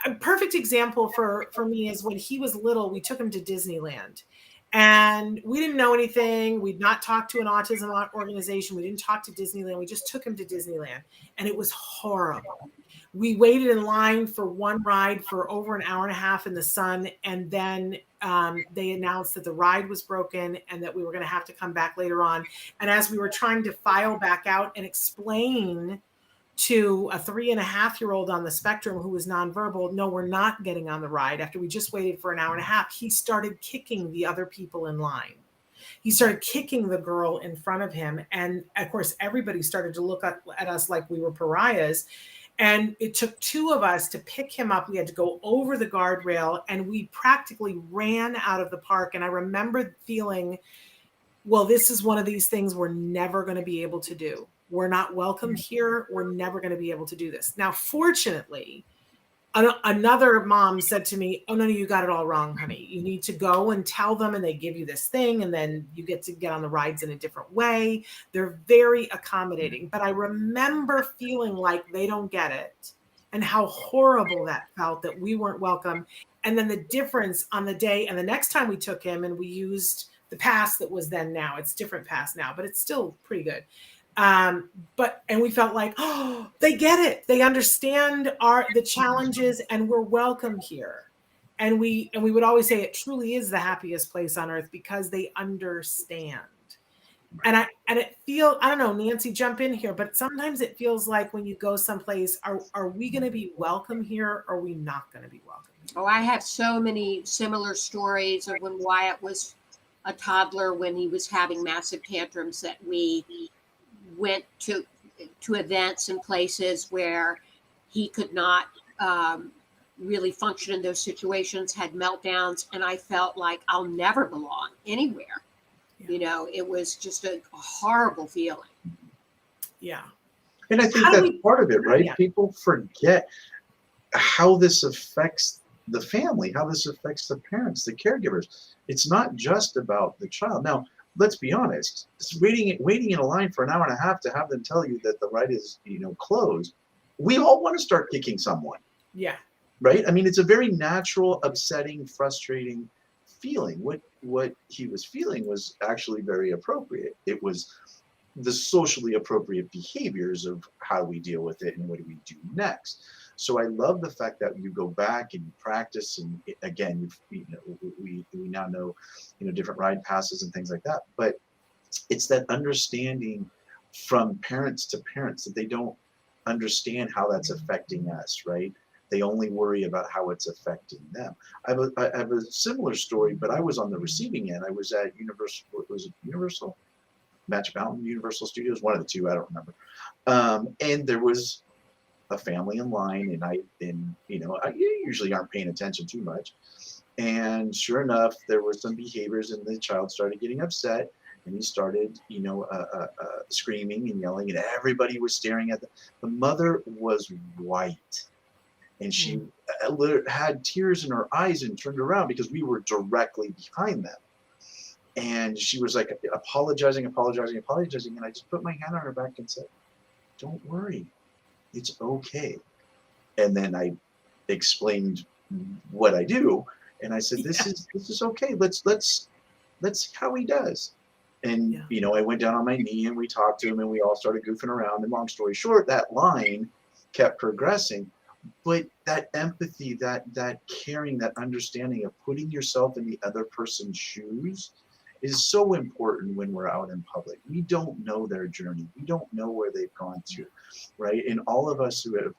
Speaker 3: a perfect example for me is when he was little, we took him to Disneyland. And we didn't know anything. We'd not talked to an autism organization. We didn't talk to Disneyland. We just took him to Disneyland. And it was horrible. We waited in line for one ride for over an hour and a half in the sun. And then they announced that the ride was broken and that we were going to have to come back later on. And as we were trying to file back out and explain to a 3.5-year-old on the spectrum who was nonverbal, no, we're not getting on the ride. After we just waited for an hour and a half, he started kicking the other people in line. He started kicking the girl in front of him. And of course, everybody started to look at us like we were pariahs. And it took two of us to pick him up. We had to go over the guardrail and we practically ran out of the park. And I remember feeling, well, this is one of these things we're never going to be able to do. We're not welcome here. We're never going to be able to do this. Now, fortunately, another mom said to me, oh, no, you got it all wrong, honey. You need to go and tell them and they give you this thing and then you get to get on the rides in a different way. They're very accommodating. But I remember feeling like they don't get it and how horrible that felt that we weren't welcome. And then the difference on the day and the next time we took him and we used the pass that was then now. It's different pass now, but it's still pretty good. And we felt like, oh, they get it. They understand the challenges and we're welcome here. And we would always say it truly is the happiest place on earth because they understand. And it feels, I don't know, Nancy, jump in here, but sometimes it feels like when you go someplace, are we going to be welcome here? Or are we not going to be welcome here?
Speaker 2: Oh, I have so many similar stories of when Wyatt was a toddler, when he was having massive tantrums, that we went to events and places where he could not really function in those situations, had meltdowns, and I felt like I'll never belong anywhere. Yeah. It was just a horrible feeling.
Speaker 3: Yeah.
Speaker 4: And I think that's part of it, right? Yeah. People forget how this affects the family, how this affects the parents, the caregivers. It's not just about the child. Now, let's be honest, waiting in a line for an hour and a half to have them tell you that the ride is, closed. We all want to start kicking someone.
Speaker 3: Yeah.
Speaker 4: Right? I mean, it's a very natural, upsetting, frustrating feeling. What he was feeling was actually very appropriate. It was the socially appropriate behaviors of how we deal with it and what do we do next. So I love the fact that you go back and you practice, and again, we now know, different ride passes and things like that. But it's that understanding from parents to parents that they don't understand how that's affecting us, right? They only worry about how it's affecting them. I have a similar story, but I was on the receiving end. I was at Universal. Was it Universal? Magic Mountain, Universal Studios, one of the two, I don't remember. And there was a family in line, and I usually aren't paying attention too much. And sure enough, there were some behaviors, and the child started getting upset, and he started, screaming and yelling, and everybody was staring at the mother was white, and she had tears in her eyes and turned around because we were directly behind them. And she was like apologizing. And I just put my hand on her back and said, "Don't worry, it's okay." And then I explained what I do. And I said, this is okay. Let's see how he does. And, I went down on my knee and we talked to him and we all started goofing around. And long story short, that line kept progressing. But that empathy, that caring, that understanding of putting yourself in the other person's shoes is so important when we're out in public. We don't know their journey. We don't know where they've gone to, right? And all of us who have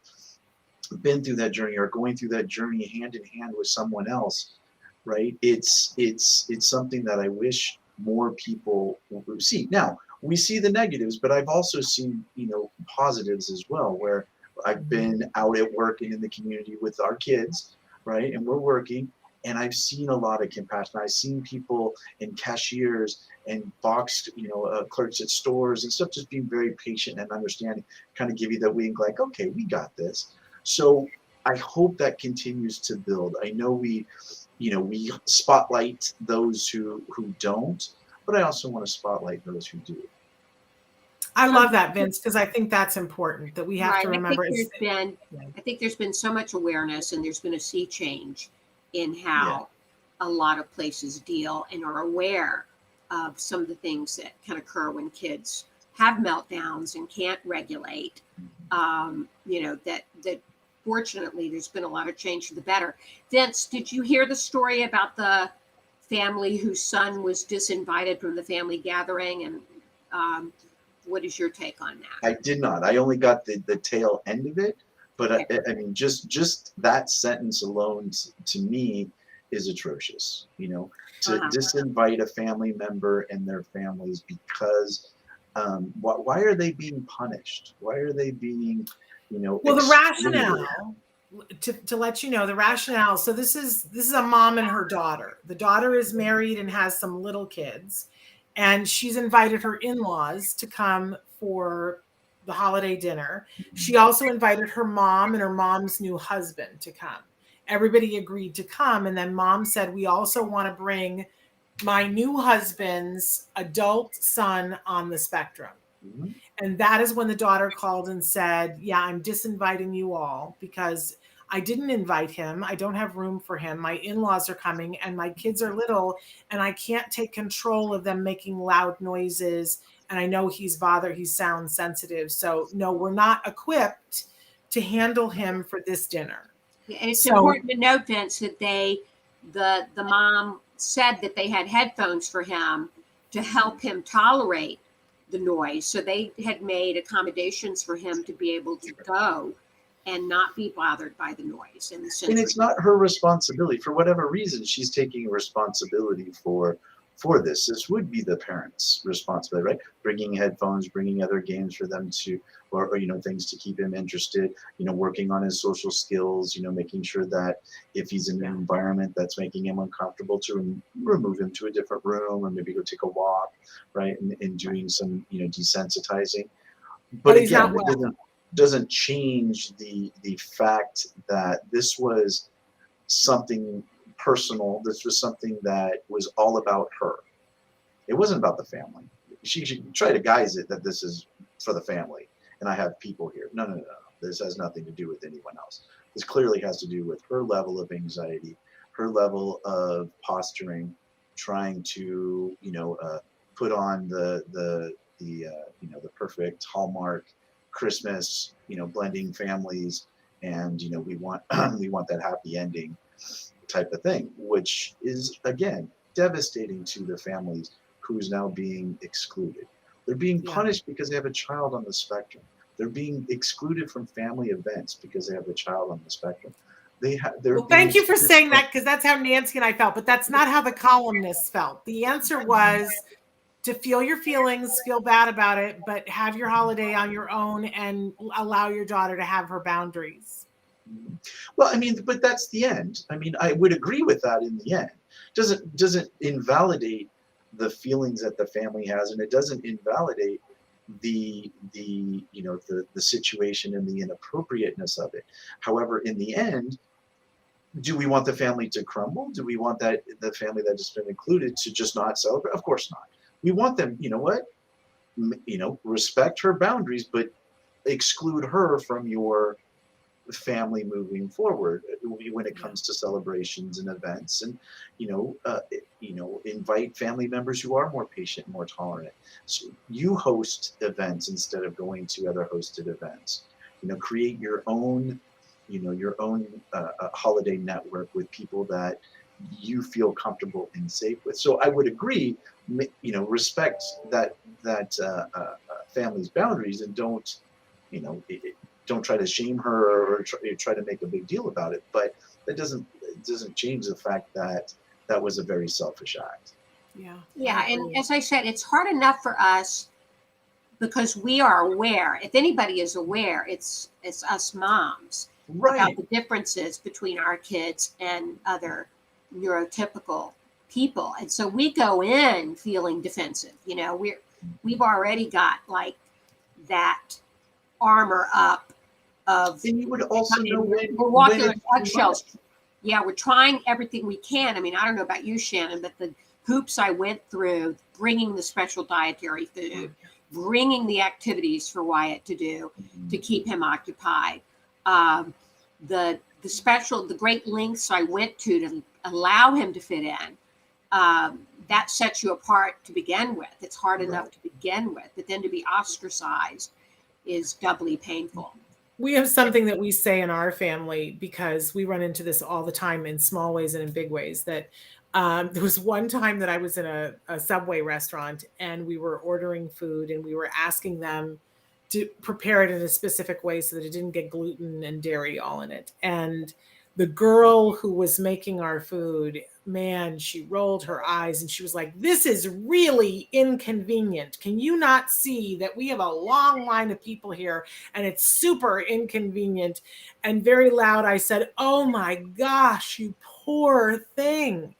Speaker 4: been through that journey or going through that journey hand in hand with someone else, right? It's something that I wish more people would see. Now, we see the negatives, but I've also seen, positives as well, where I've been out at work and in the community with our kids, right? And we're working, and I've seen a lot of compassion. I've seen people in cashiers and box, clerks at stores and stuff, just being very patient and understanding, kind of give you that wink, like, okay, we got this. So I hope that continues to build. I know we spotlight those who don't, but I also want to spotlight those who do.
Speaker 3: I love that, Vince, because I think that's important, that we have to remember.
Speaker 2: I think there's been so much awareness, and there's been a sea change in how a lot of places deal and are aware of some of the things that can occur when kids have meltdowns and can't regulate. That fortunately there's been a lot of change for the better. Vince, did you hear the story about the family whose son was disinvited from the family gathering? And what is your take on that?
Speaker 4: I did not. I only got the tail end of it, but okay. I mean, just that sentence alone to me is atrocious. To disinvite a family member and their families because why are they being punished? Why are they being,
Speaker 3: well, the rationale, to let you know, the rationale. So this is a mom and her daughter. The daughter is married and has some little kids, and she's invited her in-laws to come for the holiday dinner. She also invited her mom and her mom's new husband to come. Everybody agreed to come, and then mom said, we also want to bring my new husband's adult son on the spectrum. Mm-hmm. And that is when the daughter called and said, I'm disinviting you all because I didn't invite him. I don't have room for him. My in-laws are coming and my kids are little and I can't take control of them making loud noises. And I know he's sound sensitive. So no, we're not equipped to handle him for this dinner.
Speaker 2: And it's important to note, Vince, that the mom said that they had headphones for him to help him tolerate the noise. So they had made accommodations for him to be able to go and not be bothered by the noise and the sensory.
Speaker 4: And it's not her responsibility. For whatever reason, she's taking responsibility for this. This would be the parents' responsibility, right? Bringing headphones, bringing other games for them to, or things to keep him interested, working on his social skills, making sure that if he's in an environment that's making him uncomfortable, to remove him to a different room or maybe go take a walk, right? And doing some, desensitizing. But again, it doesn't change the fact that this was something personal. This was something that was all about her. It wasn't about the family. She should try to guise it that this is for the family and I have people here. No. This has nothing to do with anyone else. This clearly has to do with her level of anxiety, her level of posturing, trying to, put on the perfect Hallmark Christmas, blending families, and we want that happy ending type of thing, which is again devastating to the families who's now being excluded. They're being punished because they have a child on the spectrum. They're being excluded from family events because they have a child on the spectrum.
Speaker 3: Thank you for saying that, because that's how Nancy and I felt, but that's not how the columnists felt. The answer was to feel your feelings, feel bad about it, but have your holiday on your own and allow your daughter to have her boundaries.
Speaker 4: Well, I mean, but that's the end. I mean, I would agree with that in the end. Doesn't invalidate the feelings that the family has, and it doesn't invalidate the situation and the inappropriateness of it. However, in the end, do we want the family to crumble? Do we want that the family that has been included to just not celebrate? Of course not. We want them, respect her boundaries, but exclude her from your family moving forward when it comes to celebrations and events, and invite family members who are more patient, more tolerant. So you host events instead of going to other hosted events. Create your own holiday network with people that you feel comfortable and safe with. So I would agree, respect that family's boundaries, and don't try to shame her or try to make a big deal about it. But that doesn't change the fact that that was a very selfish act.
Speaker 2: Yeah. And as I said, it's hard enough for us because we are aware. If anybody is aware, it's us moms,
Speaker 4: right,
Speaker 2: about the differences between our kids and other neurotypical people. And so we go in feeling defensive. We've already got like that armor up of,
Speaker 4: and you would also know when
Speaker 2: we're walking on eggshells. Yeah, we're trying everything we can. I mean, I don't know about you, Shannon, but the hoops I went through, bringing the special dietary food, bringing the activities for Wyatt to do to keep him occupied, the great lengths I went to allow him to fit in, that sets you apart to begin with. It's hard enough to begin with, but then to be ostracized is doubly painful.
Speaker 3: We have something that we say in our family, because we run into this all the time in small ways and in big ways, that there was one time that I was in a Subway restaurant and we were ordering food and we were asking them to prepare it in a specific way so that it didn't get gluten and dairy all in it. And the girl who was making our food, man, she rolled her eyes and she was like, "This is really inconvenient. Can you not see that we have a long line of people here and it's super inconvenient?" And very loud, I said, "Oh my gosh, you poor thing.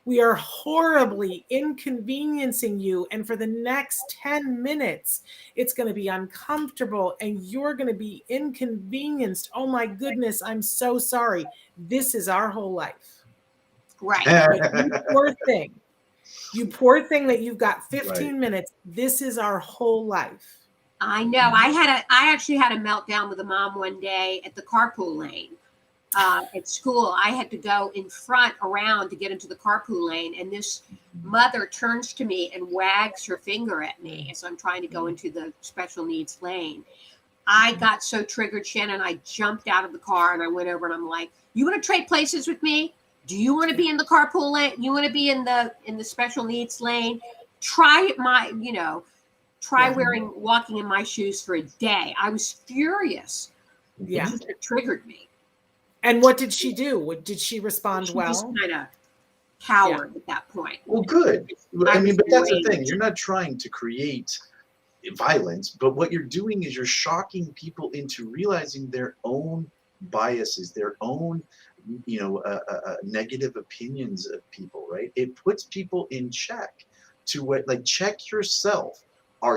Speaker 3: We are horribly inconveniencing you. And for the next 10 minutes, it's going to be uncomfortable and you're going to be inconvenienced. Oh my goodness, I'm so sorry. This is our whole life."
Speaker 2: Right.
Speaker 3: But you poor thing that you've got 15 minutes. This is our whole life.
Speaker 2: I know. I actually had a meltdown with a mom one day at the carpool lane. At school, I had to go in front around to get into the carpool lane. And this mother turns to me and wags her finger at me as I'm trying to go into the special needs lane. I got so triggered, Shannon, I jumped out of the car and I went over and I'm like, "You want to trade places with me? Do you want to be in the carpool lane? You want to be in the special needs lane? Try walking in my shoes for a day." I was furious.
Speaker 3: Yeah.
Speaker 2: It triggered me.
Speaker 3: And what did she do? Did she respond well?
Speaker 2: She just kind of cowered at that point.
Speaker 4: Well, good. I mean, but that's the thing. You're not trying to create violence, but what you're doing is you're shocking people into realizing their own biases, their own, negative opinions of people, right? It puts people in check to check yourself.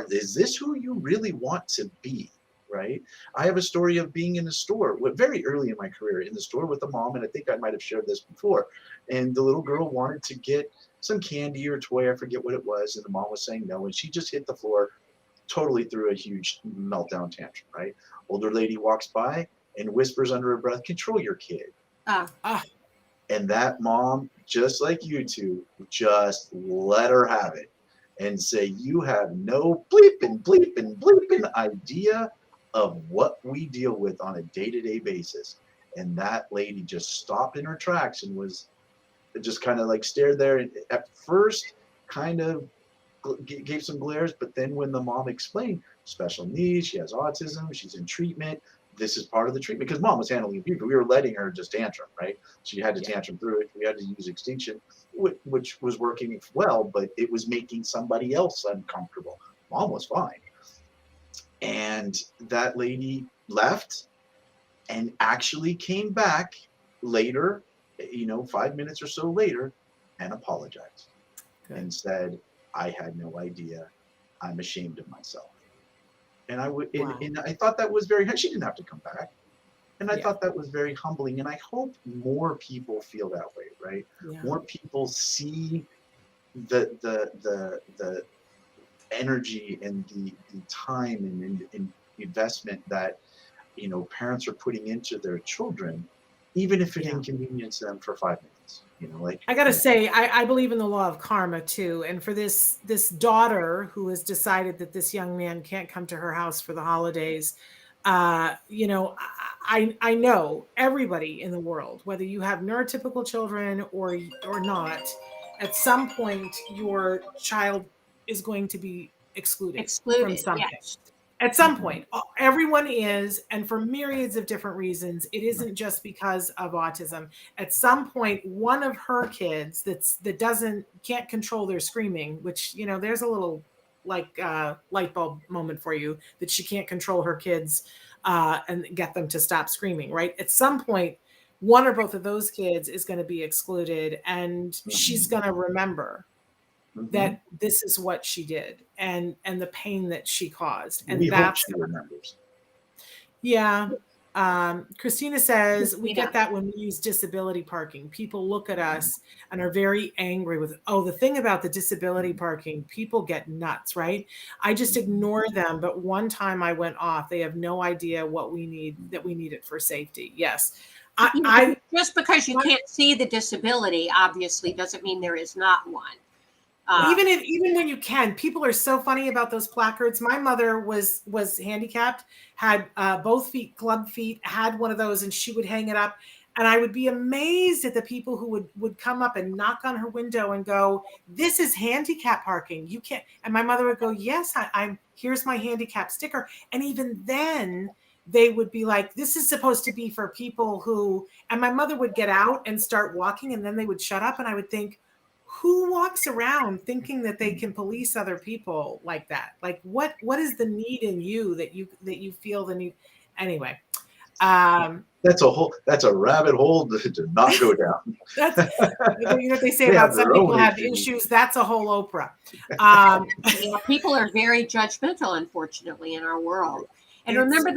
Speaker 4: Is this who you really want to be? Right. I have a story of being in a store very early in my career in the store with a mom, and I think I might have shared this before. And the little girl wanted to get some candy or toy, I forget what it was, and the mom was saying no, and she just hit the floor, totally threw a huge meltdown tantrum. Right. Older lady walks by and whispers under her breath, "Control your kid." And that mom, just like you two, just let her have it and say, "You have no bleeping idea of what we deal with on a day-to-day basis." And that lady just stopped in her tracks and was just kind of stared there, and at first kind of gave some glares, but then when the mom explained special needs, she has autism, she's in treatment, this is part of the treatment, because mom was handling abuse, but we were letting her just tantrum, right? She had to tantrum through it. We had to use extinction. which was working well, but it was making somebody else uncomfortable. Mom was fine. And that lady left and actually came back later, 5 minutes or so later, and apologized. Good. And said, I had no idea. I'm ashamed of myself. And and I thought that was very, she didn't have to come back. And I thought that was very humbling. And I hope more people feel that way, right? Yeah. More people see the energy and the time and investment that parents are putting into their children, even if it inconveniences them for 5 minutes.
Speaker 3: I gotta say, I believe in the law of karma too. And for this daughter who has decided that this young man can't come to her house for the holidays, I know everybody in the world, whether you have neurotypical children or not, at some point your child is going to be excluded from something. Yes. At some point, everyone is, and for myriads of different reasons. It isn't just because of autism. At some point, one of her kids that can't control their screaming, which there's a little light bulb moment for you, that she can't control her kids and get them to stop screaming. Right? At some point, one or both of those kids is going to be excluded, and she's going to remember that this is what she did and the pain that she caused. And that's
Speaker 4: hope she remembers.
Speaker 3: Yeah. Christina says, we get that when we use disability parking. People look at us and are very angry with, the thing about the disability parking, people get nuts, right? I just ignore them. But one time I went off, they have no idea what we need, that we need it for safety. Yes.
Speaker 2: Just because you can't see the disability, obviously, doesn't mean there is not one.
Speaker 3: Even when you can, people are so funny about those placards. My mother was handicapped, had both feet, club feet, had one of those, and she would hang it up. And I would be amazed at the people who would come up and knock on her window and go, "This is handicap parking. You can't." And my mother would go, "Yes, I'm. Here's my handicap sticker." And even then, they would be like, "This is supposed to be for people who." And my mother would get out and start walking, and then they would shut up, and I would think, who walks around thinking that they can police other people like that? Like, what is the need in you that you feel the need? Anyway,
Speaker 4: that's a rabbit hole to not go down.
Speaker 3: That's what they say about some people have issues. That's a whole Oprah.
Speaker 2: People are very judgmental, unfortunately, in our world. And remember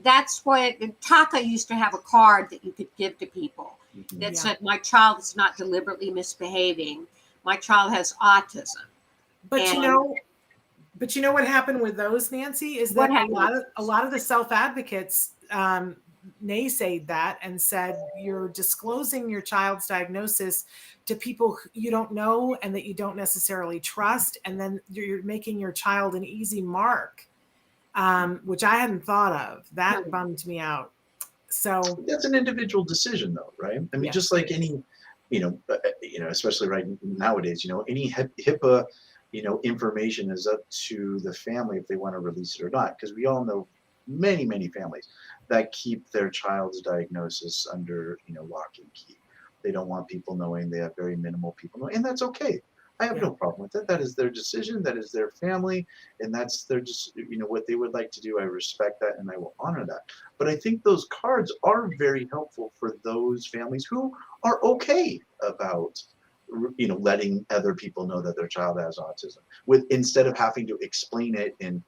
Speaker 2: that's what Taka used to have, a card that you could give to people that said, "My child is not deliberately misbehaving. My child has autism."
Speaker 3: But you know what happened with those, Nancy, is that a lot of the self-advocates naysayed that and said, you're disclosing your child's diagnosis to people you don't know and that you don't necessarily trust, and then you're making your child an easy mark, which I hadn't thought of. That bummed me out. So
Speaker 4: that's an individual decision, though, right? I mean, just like any, especially right nowadays, any HIPAA, information is up to the family if they want to release it or not. Because we all know many, many families that keep their child's diagnosis under, lock and key. They don't want people knowing. They have very minimal people knowing, and that's okay. I have no problem with it. That is their decision. That is their family. And that's their just, what they would like to do. I respect that and I will honor that. But I think those cards are very helpful for those families who are okay about, letting other people know that their child has autism, instead of having to explain it. And,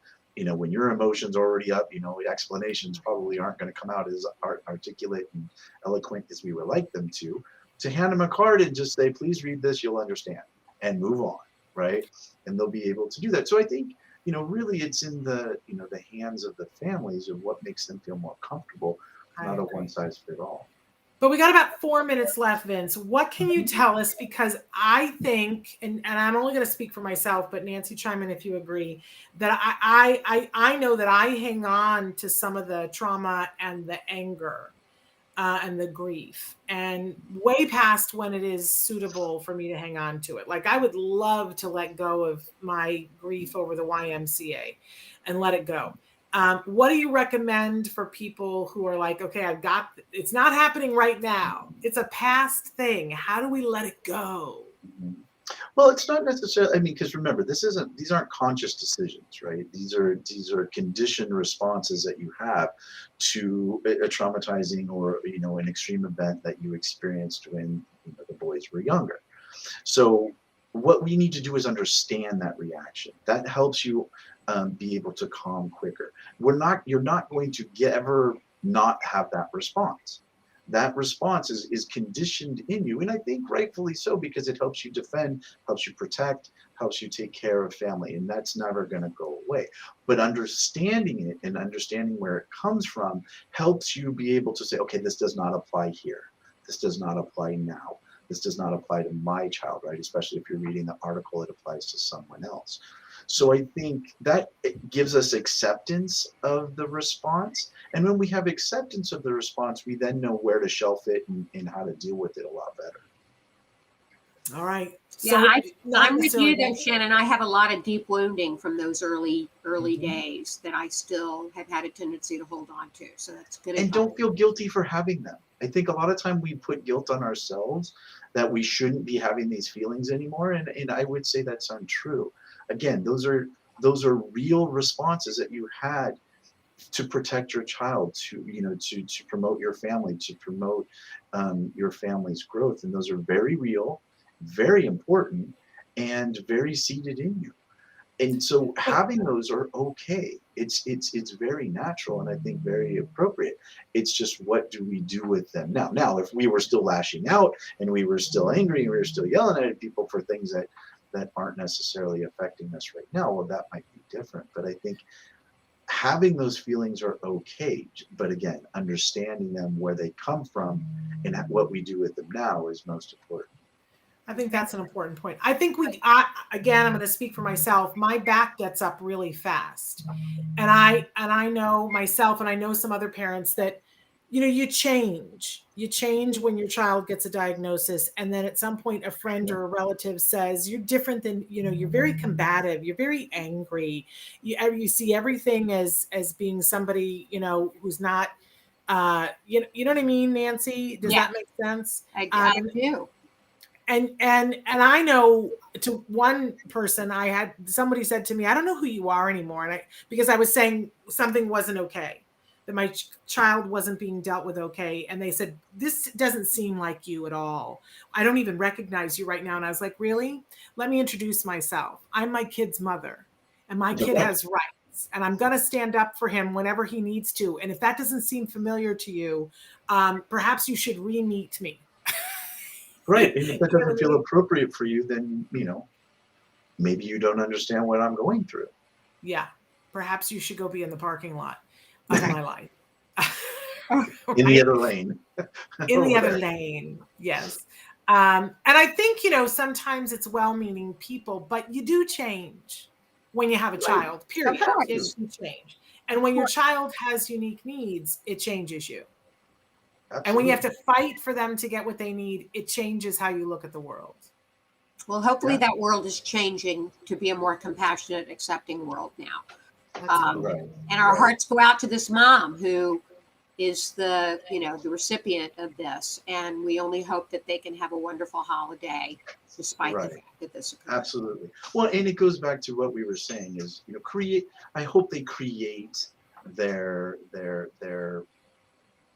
Speaker 4: when your emotions are already up, explanations probably aren't going to come out as articulate and eloquent as we would like them to hand them a card and just say, please read this, you'll understand. And move on, right? And they'll be able to do that. So I think, really it's in the, the hands of the families of what makes them feel more comfortable, not a one size fit all.
Speaker 3: But we got about 4 minutes left, Vince. What can you tell us? Because I think, and I'm only going to speak for myself, but Nancy, chime in if you agree, that I know that I hang on to some of the trauma and the anger and the grief, and way past when it is suitable for me to hang on to it. Like, I would love to let go of my grief over the YMCA and let it go. What do you recommend for people who are like, okay, it's not happening right now. It's a past thing. How do we let it go?
Speaker 4: Mhm. Well, it's not necessarily, I mean, because remember, these aren't conscious decisions, right? These are conditioned responses that you have to a traumatizing or, an extreme event that you experienced when, the boys were younger. So what we need to do is understand that reaction. That helps you be able to calm quicker. You're not going to ever not have that response. That response is conditioned in you, and I think rightfully so, because it helps you defend, helps you protect, helps you take care of family, and that's never going to go away. But understanding it and understanding where it comes from helps you be able to say, okay, this does not apply here. This does not apply now. This does not apply to my child, right? Especially if you're reading the article, it applies to someone else. So I think that it gives us acceptance of the response. And when we have acceptance of the response, we then know where to shelf it and how to deal with it a lot better.
Speaker 3: All right.
Speaker 2: Yeah, I'm with you
Speaker 3: though,
Speaker 2: though, Shannon. I have a lot of deep wounding from those early days that I still have had a tendency to hold on to. So that's good.
Speaker 4: And don't feel guilty for having them. I think a lot of time we put guilt on ourselves that we shouldn't be having these feelings anymore. And I would say that's untrue. Again, those are real responses that you had to protect your child, to promote your family, to promote your family's growth. And those are very real, very important, and very seated in you. And so having those are okay. It's very natural and I think very appropriate. It's just, what do we do with them now? Now, if we were still lashing out and we were still angry and we were still yelling at people for things that aren't necessarily affecting us right now, well, that might be different. But I think having those feelings are okay. But again, understanding them, where they come from, and what we do with them now is most important.
Speaker 3: I think that's an important point. I think again, I'm going to speak for myself. My back gets up really fast. And I know myself, and I know some other parents that, you change when your child gets a diagnosis. And then at some point, a friend or a relative says, you're different than, you're very combative. You're very angry. You see everything as being somebody, who's not, you know what I mean, Nancy? Does that make sense?
Speaker 2: I do.
Speaker 3: And I know, to one person, somebody said to me, I don't know who you are anymore. And because I was saying something wasn't okay, that my child wasn't being dealt with okay. And they said, this doesn't seem like you at all. I don't even recognize you right now. And I was like, really? Let me introduce myself. I'm my kid's mother, and my kid has rights, and I'm going to stand up for him whenever he needs to. And if that doesn't seem familiar to you, perhaps you should re-meet me.
Speaker 4: Right. And if that doesn't feel appropriate for you, then, maybe you don't understand what I'm going through.
Speaker 3: Yeah. Perhaps you should go be in the parking lot of my life.
Speaker 4: In the other lane.
Speaker 3: In the other lane. Yes. And I think, sometimes it's well-meaning people, but you do change when you have a child, period. You change. And when your child has unique needs, it changes you. Absolutely. And when you have to fight for them to get what they need, it changes how you look at the world.
Speaker 2: Well, hopefully that world is changing to be a more compassionate, accepting world now.
Speaker 3: Right.
Speaker 2: And our hearts go out to this mom who is the recipient of this. And we only hope that they can have a wonderful holiday despite the fact that this occurred.
Speaker 4: Absolutely. Well, and it goes back to what we were saying is, I hope they create their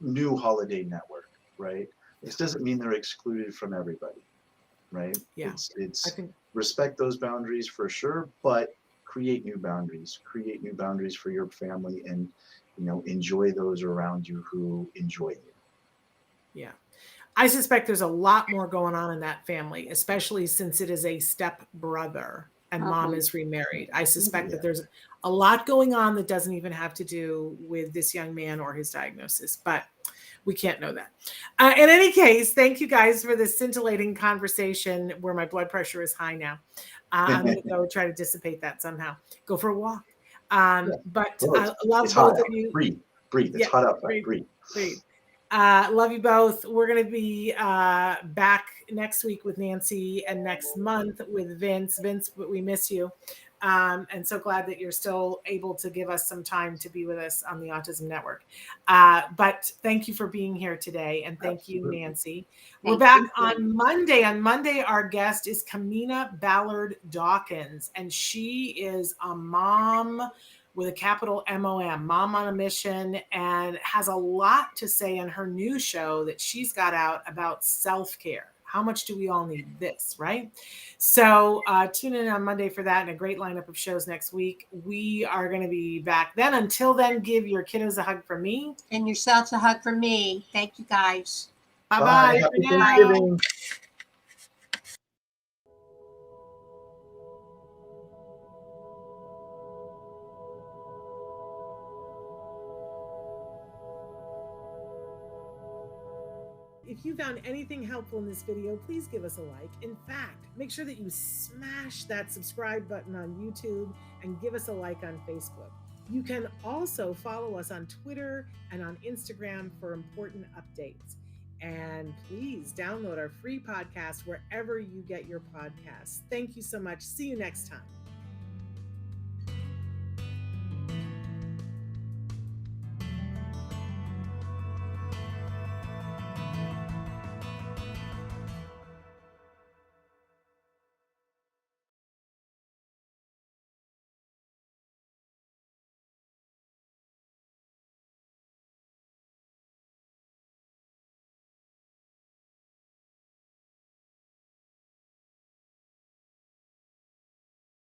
Speaker 4: new holiday network, right? This doesn't mean they're excluded from everybody, right?
Speaker 3: Yeah.
Speaker 4: I think respect those boundaries for sure, but create new boundaries for your family, and enjoy those around you who enjoy you.
Speaker 3: Yeah. I suspect there's a lot more going on in that family, especially since it is a step brother and mom is remarried. I suspect that there's a lot going on that doesn't even have to do with this young man or his diagnosis, but we can't know that. In any case, thank you guys for this scintillating conversation where my blood pressure is high now. I'm going to go try to dissipate that somehow. Go for a walk. But I love both of you.
Speaker 4: Breathe. It's hot outside. Breathe.
Speaker 3: Love you both. We're going to be back next week with Nancy, and next month with Vince. Vince, we miss you. And so glad that you're still able to give us some time to be with us on the Autism Network. But thank you for being here today. And thank you, Nancy. We're back on Monday. On Monday, our guest is Kamina Ballard Dawkins, and she is a mom with a capital MOM, Mom on a Mission, and has a lot to say in her new show that she's got out about self-care. How much do we all need this, right? So tune in on Monday for that, and a great lineup of shows next week. We are going to be back then. Until then, give your kiddos a hug from me.
Speaker 2: And yourselves a hug from me. Thank you, guys.
Speaker 3: Bye-bye.
Speaker 4: Happy Thanksgiving.
Speaker 3: If you found anything helpful in this video, please give us a like. In fact, make sure that you smash that subscribe button on YouTube and give us a like on Facebook. You can also follow us on Twitter and on Instagram for important updates. And please download our free podcast wherever you get your podcasts. Thank you so much. See you next time.